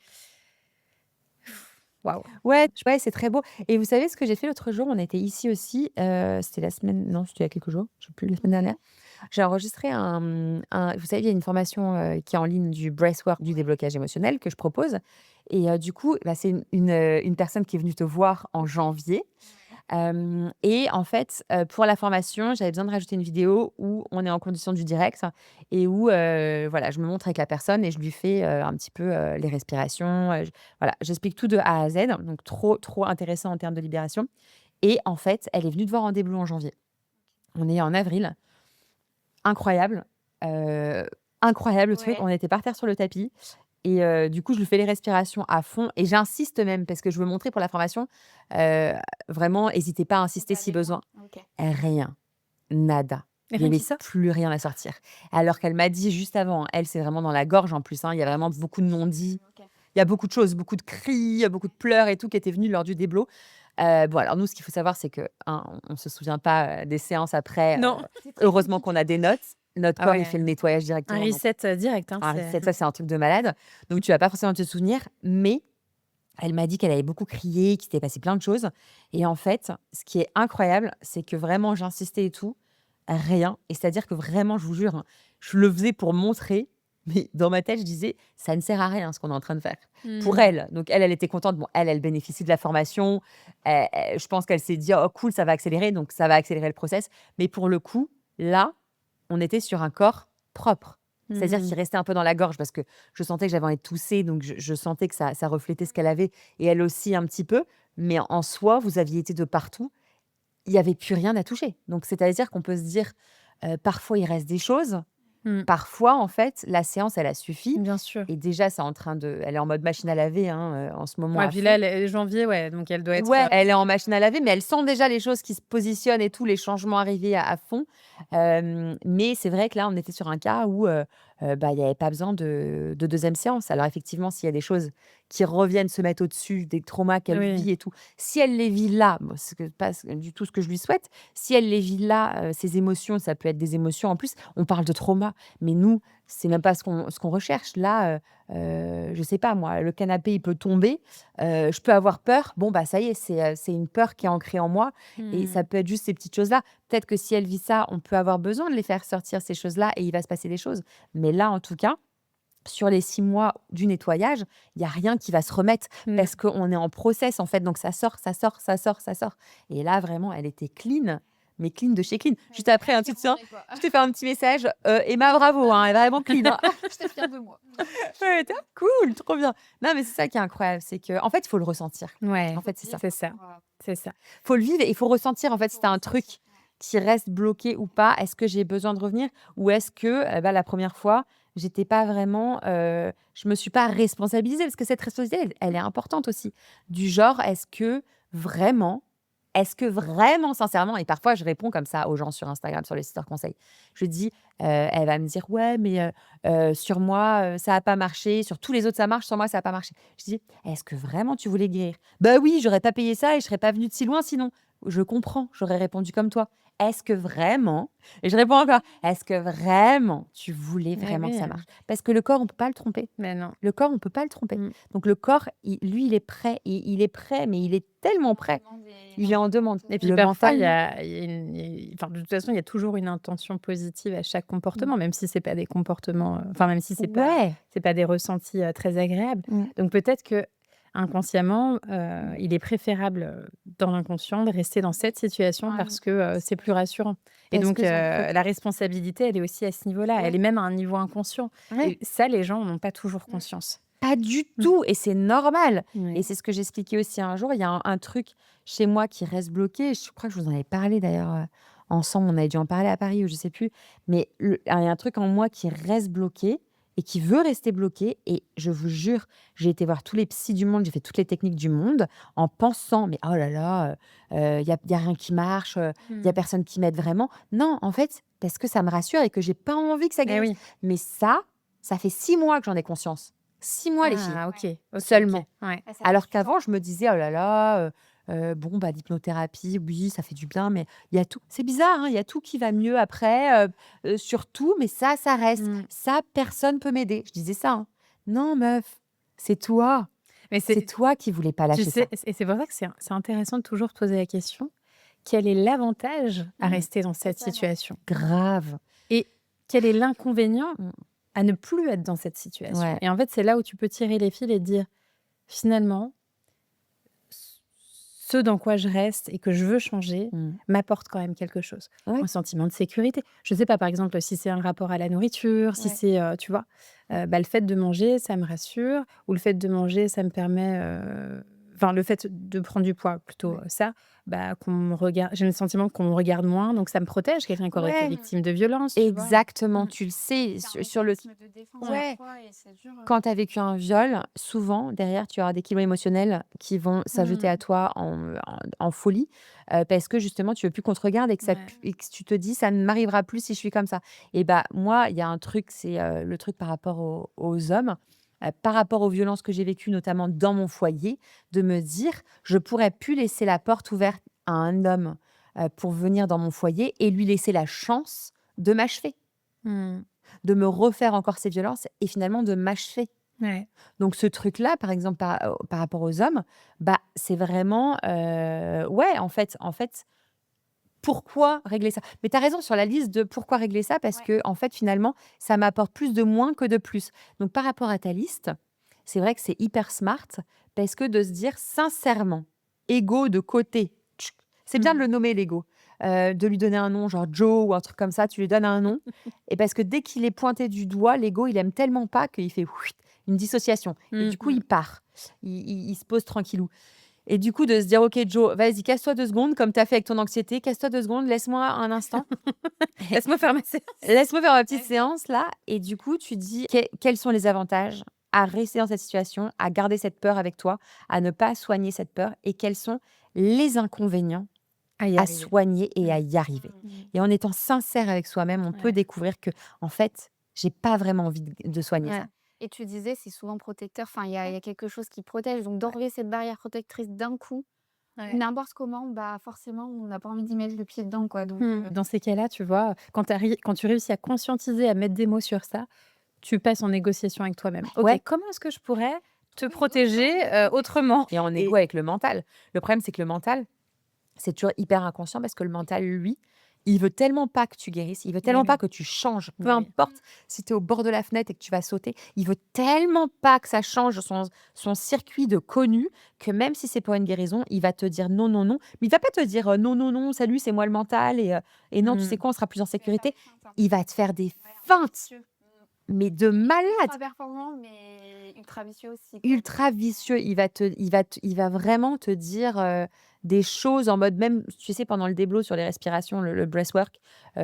waouh. Ouais, c'est très beau et vous savez ce que j'ai fait l'autre jour? On était ici aussi, c'était la semaine non, c'était il y a quelques jours, je sais plus, la semaine dernière. J'ai enregistré vous savez, il y a une formation, qui est en ligne du breathwork, du déblocage émotionnel que je propose et du coup, bah, c'est une personne qui est venue te voir en janvier. Et en fait, pour la formation, j'avais besoin de rajouter une vidéo où on est en condition du direct et où, voilà, je me montre avec la personne et je lui fais, un petit peu, les respirations, voilà, j'explique tout de A à Z, donc trop, trop intéressant en termes de libération et en fait, elle est venue te voir en début en janvier. On est en avril. Incroyable. Incroyable le truc. Ouais. On était par terre sur le tapis et du coup, je lui fais les respirations à fond et j'insiste même parce que je veux montrer pour la formation, heu, vraiment, hésitez pas à insister si besoin. OK. Rien, nada. Il y Rien avait qui sort? plus rien à sortir. Alors qu'elle m'a dit juste avant, elle, c'est vraiment dans la gorge en plus, hein, il y a vraiment beaucoup de non-dits. OK. Il y a beaucoup de choses, beaucoup de cris, beaucoup de pleurs et tout qui étaient venus lors du déblo. Bon, alors nous, ce qu'il faut savoir, c'est que, 1, on se souvient pas, des séances après, Non. heureusement qu'on a des notes. Notre Ah corps, il fait ouais. le nettoyage Un directement, donc reset, direct, hein, un c'est reset, ça, c'est un truc de malade. Donc tu vas pas forcément te souvenir, mais elle m'a dit qu'elle avait beaucoup crié, qu'il s'était passé plein de choses et en fait, ce qui est incroyable, c'est que vraiment j'insistais et tout, rien et c'est-à-dire que vraiment, je vous jure, hein, je le faisais pour montrer, mais dans ma tête, je disais: «Ça ne sert à rien ce qu'on est en train de faire». Pour Mmh. elle, donc elle était contente. Bon, elle bénéficie de la formation, je pense qu'elle s'est dit: «Oh cool, ça va accélérer», donc ça va accélérer le process. Mais pour le coup, là, on était sur un corps propre. C'est-à-dire Mmh. qu'il restait un peu dans la gorge parce que je sentais que j'avais envie de tousser, donc je sentais que ça reflétait ce qu'elle avait et elle aussi un petit peu. Mais en soi, vous aviez été de partout. Il y avait plus rien à toucher. Donc c'est-à-dire qu'on peut se dire, parfois il reste des choses. Mmh. Parfois, en fait, la séance, elle a suffi Bien sûr. et déjà, elle est en mode machine à laver, hein, en ce moment Ouais, à puis fond. là, elle est janvier, ouais, donc elle doit être, Ouais, elle est en machine à laver, mais elle sent déjà les choses qui se positionnent et tout, les changements arriver à fond. Mais c'est vrai que là, on était sur un cas où, bah, il y avait pas besoin de 2e séance. Alors effectivement, s'il y a des choses qui reviennent se mettre au-dessus, des traumas qu'elle oui. vit et tout, si elle les vit là, bon, c'est pas du tout ce que je lui souhaite, si elle les vit là, ces émotions, ça peut être des émotions en plus, on parle de trauma, mais nous, c'est même pas ce qu'on recherche. Là, je sais pas moi, le canapé, il peut tomber, je peux avoir peur. Bon, bah, ça y est, c'est une peur qui est ancrée en moi et Mmh. ça peut être juste ces petites choses-là. Peut-être que si elle vit ça, on peut avoir besoin de les faire sortir ces choses-là et il va se passer des choses. Mais là, en tout cas, sur les 6 mois du nettoyage, il y a rien qui va se remettre Mmh. parce qu'on est en process, en fait, donc ça sort, ça sort, ça sort, ça sort et là, vraiment, elle était clean, mais clean de chez clean. Juste après, hein, tu te souviens? Je t'ai fait un petit message, Emma, bravo, hein, elle est vraiment clean, hein. J'étais fière de moi. Ouais, tu cool, trop bien. Non, mais c'est ça qui est incroyable, c'est que en fait, il faut le ressentir. Ouais, En fait, c'est ça. c'est ça, Voilà. c'est ça. Faut le vivre et il faut ressentir, en fait, si tu un truc qui reste bloqué ou pas. Est-ce que j'ai besoin de revenir? Ou est-ce que, bah, la première fois, j'étais pas vraiment, je me suis pas responsabilisée parce que cette responsabilité, elle est importante aussi. Du genre, est-ce que vraiment, sincèrement et parfois je réponds comme ça aux gens sur Instagram, sur les sites conseils. Je dis, elle va me dire: «Ouais, mais sur moi, ça a pas marché, sur tous les autres ça marche, sur moi ça a pas marché». Je dis: «Est-ce que vraiment tu voulais guérir?» «Bah oui, j'aurais pas payé ça et je serais pas venue de si loin sinon». «Je comprends», j'aurais répondu comme toi. «Est-ce que vraiment?» et je réponds encore: «Est-ce que vraiment tu voulais Eh vraiment que oui, ça marche?» parce que le corps, on peut pas le tromper. mais non. Le corps, on peut pas le tromper. Mmh. Donc le corps, lui, il est prêt et il est prêt, mais il est tellement prêt. Il est en demande. Et puis Le parfois, mental, il y non. a il y a une il y a enfin, de toute façon, il y a toujours une intention positive à chaque comportement, même si c'est pas des comportements, enfin, même si Ouais. c'est pas des ressentis, très agréables. Mmh. Donc peut-être qu'inconsciemment, il est préférable, dans l'inconscient de rester dans cette situation Ouais. parce que, c'est plus rassurant et Parce donc que c'est un truc la responsabilité, elle est aussi à ce niveau-là. Elle est même à un niveau inconscient ouais. et ça, les gens n'ont pas toujours conscience. Pas du Mmh. tout et c'est normal Ouais. et c'est ce que j'expliquais aussi un jour. Il y a un truc chez moi qui reste bloqué. Je crois que je vous en avais parlé d'ailleurs, ensemble. On avait dû en parler à Paris ou je sais plus. Mais il y a un truc en moi qui reste bloqué et qui veut rester bloqué et je vous jure, j'ai été voir tous les psys du monde, j'ai fait toutes les techniques du monde en pensant: «Mais oh là là, il y a rien qui marche, il y a Mmh. personne qui m'aide vraiment». Non, en fait, parce que ça me rassure et que j'ai pas envie que ça Eh guérisse. oui. Mais ça fait 6 mois que j'en ai conscience. 6 mois les filles, Ah OK, OK, seulement. OK. Ouais. Ouais, ça Alors fait du qu'avant temps. je me disais: «Oh là là, bon bah l'hypnothérapie, oui ça fait du bien, mais il y a tout». C'est bizarre, hein, il y a tout qui va mieux après, sur tout, mais ça reste. Mmh. Ça, personne peut m'aider. Je disais ça, hein. Non meuf, c'est toi. Mais C'est toi qui voulais pas tu lâcher ça. sais et c'est pour ça que c'est intéressant de toujours te poser la question: «Quel est l'avantage à Mmh. rester dans cette ça, ouais. situation? Grave. Et quel est l'inconvénient Mmh. à ne plus être dans cette situation?» Ouais. Et en fait, c'est là où tu peux tirer les fils et te dire: «Finalement, ce dans quoi je reste et que je veux changer Mmh. m'apporte quand même quelque chose». Ouais. Un sentiment de sécurité. Je sais pas, par exemple, si c'est un rapport à la nourriture, si Ouais. c'est, tu vois? Bah, le fait de manger, ça me rassure ou le fait de manger, ça me permet, enfin, le fait de prendre du poids, plutôt Ouais. ça, bah, qu'on me regarde, j'ai le sentiment qu'on me regarde moins, donc ça me protège, quelqu'un qui aurait été Ouais, victime de violence, tu vois. exactement, Mm. tu le sais, C'est un sur le mécanisme de défense Ouais. parfois et c'est dur. quand tu as vécu un viol, souvent derrière, tu auras des kilos émotionnels qui vont s'ajouter à Mm. toi en folie, parce que justement tu veux plus qu'on te regarde et que Ouais. et que tu te dis: «Ça ne m'arrivera plus si je suis comme ça» et bah, moi, il y a un truc, c'est, le truc par rapport aux hommes, par rapport aux violences que j'ai vécues, notamment dans mon foyer, de me dire: «Je pourrais plus laisser la porte ouverte à un homme, pour venir dans mon foyer et lui laisser la chance de m'achever, Mm. de me refaire encore ces violences et finalement de m'achever». Ouais. Donc ce truc-là, par exemple, par rapport aux hommes, bah, c'est vraiment, ouais, en fait, pourquoi régler ça? Mais tu as raison sur la liste de pourquoi régler ça, parce Ouais. que en fait, finalement, ça m'apporte plus de moins que de plus. Donc par rapport à ta liste, c'est vrai que c'est hyper smart parce que de se dire sincèrement, ego de côté, tchic, c'est bien de Mm. le nommer l'ego, de lui donner un nom, genre Joe ou un truc comme ça, tu lui donnes un nom et parce que dès qu'il est pointé du doigt, l'ego, il aime tellement pas qu'il fait «whitt», une dissociation et Mm. du coup, il part. Il se pose tranquillou et du coup, de se dire: «OK Joe, vas-y, casse-toi 2 secondes comme tu as fait avec ton anxiété, casse-toi 2 secondes, laisse-moi un instant, Laisse-moi faire ma séance. laisse-moi faire ma petite Ouais. séance là» et du coup, tu dis: Quels sont les avantages à rester dans cette situation, à garder cette peur avec toi, à ne pas soigner cette peur et quels sont les inconvénients À y à arriver. soigner et Mm. à y arriver?» Mmh. Et en étant sincère avec soi-même, on peut Ouais. découvrir que en fait, j'ai pas vraiment envie de soigner Ouais. ça. Et tu disais, c'est souvent protecteur. Enfin, il y a quelque chose qui protège. Donc, d'enlever cette barrière protectrice d'un coup, Ouais. n'importe comment, bah forcément, on n'a pas envie d'y mettre le pied dedans, quoi. Donc, Dans ces cas-là, tu vois, quand tu réussis à conscientiser, à mettre des mots sur ça, tu passes en négociation avec toi-même. OK, Ouais. comment est-ce que je pourrais te trouver d'autres protéger, formes de protection. autrement? Et en égo avec le mental. Le problème, c'est que le mental, c'est toujours hyper inconscient parce que le mental, lui, il veut tellement pas que tu guérisses, il veut Mais tellement oui. pas que tu changes, peu Mais oui. importe si tu es au bord de la fenêtre et que tu vas sauter, il veut tellement pas que ça change son circuit de connu que même si c'est pour une guérison, il va te dire non, non, non. Mais il va pas te dire non, non, non, salut, c'est moi le mental et non, tu sais Mmh. quoi, on sera plus en Il va faire sécurité. des feintes un peu. Il va te faire des Ouais, un peu feintes, vicieux. mais de malade. Ultra performant, mais ultra vicieux aussi, quoi. Ultra vicieux. Il va vraiment te dire, des choses en mode même, tu sais, pendant le déblo sur les respirations, le breathwork,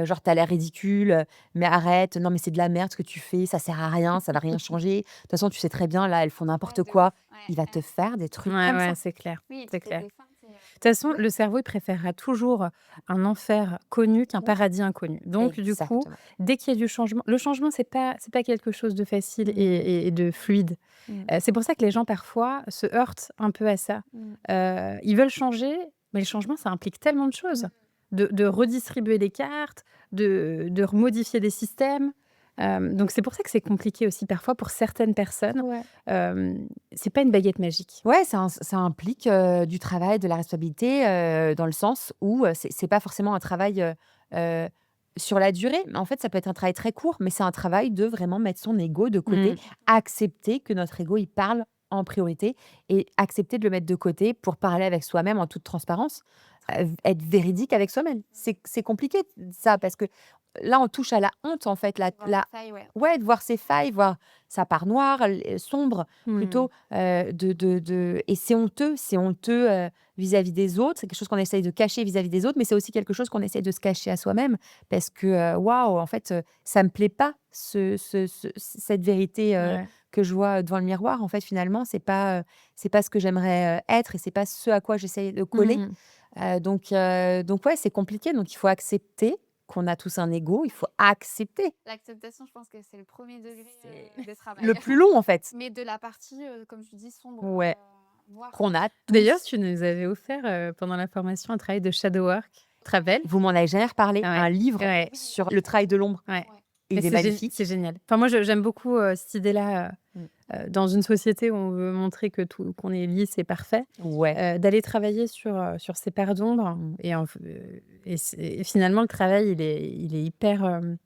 genre: «Tu as l'air ridicule, mais arrête, non mais c'est de la merde ce que tu fais, ça sert à rien, ça va rien changer. De toute façon, tu sais très bien, là, elles font Ouais, n'importe de quoi». ouf. Ouais, Il va ouais. te faire des trucs Ouais, comme ouais, ça. c'est clair, Oui, c'est tu fais clair. des feintes et De toute façon, le cerveau, il préférera toujours un enfer connu qu'un Oui. paradis inconnu. Donc du coup, Exactement. dès qu'il y a du changement, le changement, c'est pas quelque chose de facile Mmh. et de fluide. Mmh. C'est pour ça que les gens, parfois, se heurtent un peu à ça. Mmh. Ils veulent changer, mais le changement, ça implique tellement de choses. De redistribuer les cartes, de remodifier des systèmes. Donc c'est pour ça que c'est compliqué aussi parfois pour certaines personnes. Ouais. C'est pas une baguette magique. Ouais, ça implique, du travail, de la responsabilité, dans le sens où, c'est pas forcément un travail, heu, sur la durée. En fait, ça peut être un travail très court, mais c'est un travail de vraiment mettre son ego de côté, Mmh. accepter que notre ego, il parle en priorité et accepter de le mettre de côté pour parler avec soi-même en toute transparence, être véridique avec soi-même. C'est compliqué ça, parce que là, on touche à la honte, en fait, voir les failles, ouais. ouais, de voir ses failles, voir sa part noire, sombre Mmh. plutôt, et c'est honteux, vis-à-vis des autres. C'est quelque chose qu'on essaye de cacher vis-à-vis des autres, mais c'est aussi quelque chose qu'on essaye de se cacher à soi-même parce que, waouh, en fait, ça me plaît pas cette vérité, Ouais. que je vois devant le miroir. En fait, finalement, c'est pas ce que j'aimerais, être et c'est pas ce à quoi j'essaye de coller. Mmh. Donc ouais, c'est compliqué. Donc il faut accepter qu'on a tous un ego, il faut accepter. L'acceptation, je pense que c'est le premier degré C'est de travail. le plus long, en fait. Mais de la partie, comme tu dis, sombre, Ouais. noire. Qu'on a D'ailleurs, tous. tu nous avais offert, pendant la formation, un travail de shadow work. Tu te rappelles? Vous m'en avez jamais reparlé. Ouais. Un livre Ouais. sur le travail de l'ombre. Ouais. Ouais. Et Mais il est c'est magnifique. c'est génial. Enfin, moi, j'aime beaucoup, cette idée-là, dans une société où on veut montrer qu'on est lisse et parfait, Ouais. d'aller travailler sur ces parts d'ombre Mmh. et finalement, le travail, il est hyper, moi,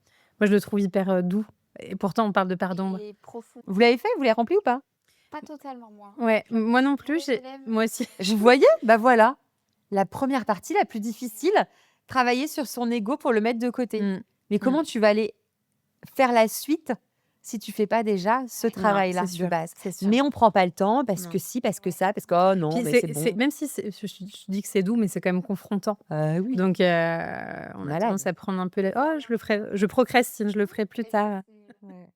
je le trouve hyper, doux et pourtant, on parle de parts d'ombre. Et profond. Vous l'avez fait? Vous l'avez rempli ou pas? Pas totalement, moi. Ouais, moi non plus, Les élèves, moi aussi. Je voyais, bah voilà. La première partie, la plus difficile, travailler sur son ego pour le mettre de côté. Mmh. Mais comment tu vas aller faire la suite si tu fais pas déjà ce Non, travail-là c'est de sûr, base. c'est sûr. Mais on prend pas le temps parce Non. que si, parce que ça, parce que oh non, Puis mais c'est c'est bon. même si je dis que c'est doux, mais c'est quand même confrontant. Oui, Donc, on a malade. tendance à prendre un peu les «Oh, je procrastine, je le ferai plus tard». Ouais.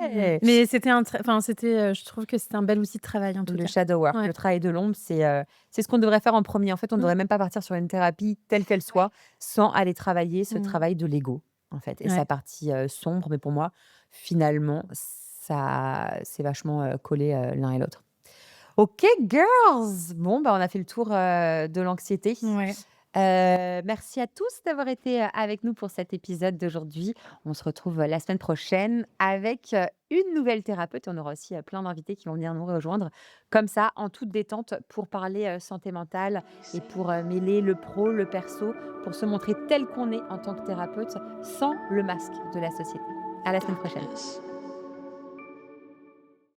Ah ouais. Mais c'était je trouve que c'était un bel outil de travail en tout Le cas. shadow work, Ouais. le travail de l'ombre, c'est ce qu'on devrait faire en premier. En fait, on ne Mmh. devrait même pas partir sur une thérapie telle qu'elle soit sans aller travailler ce Mmh. travail de l'ego, en fait, et Ouais. sa partie sombre. Mais pour moi, finalement, ça, c'est vachement collé l'un et l'autre. Ok, girls! Bon, bah, on a fait le tour de l'anxiété. Ouais. Merci à tous d'avoir été avec nous pour cet épisode d'aujourd'hui. On se retrouve la semaine prochaine avec une nouvelle thérapeute. On aura aussi plein d'invités qui vont venir nous rejoindre comme ça, en toute détente, pour parler santé mentale et pour mêler le pro, le perso, pour se montrer tel qu'on est en tant que thérapeute, sans le masque de la société. À la semaine prochaine. Darkness.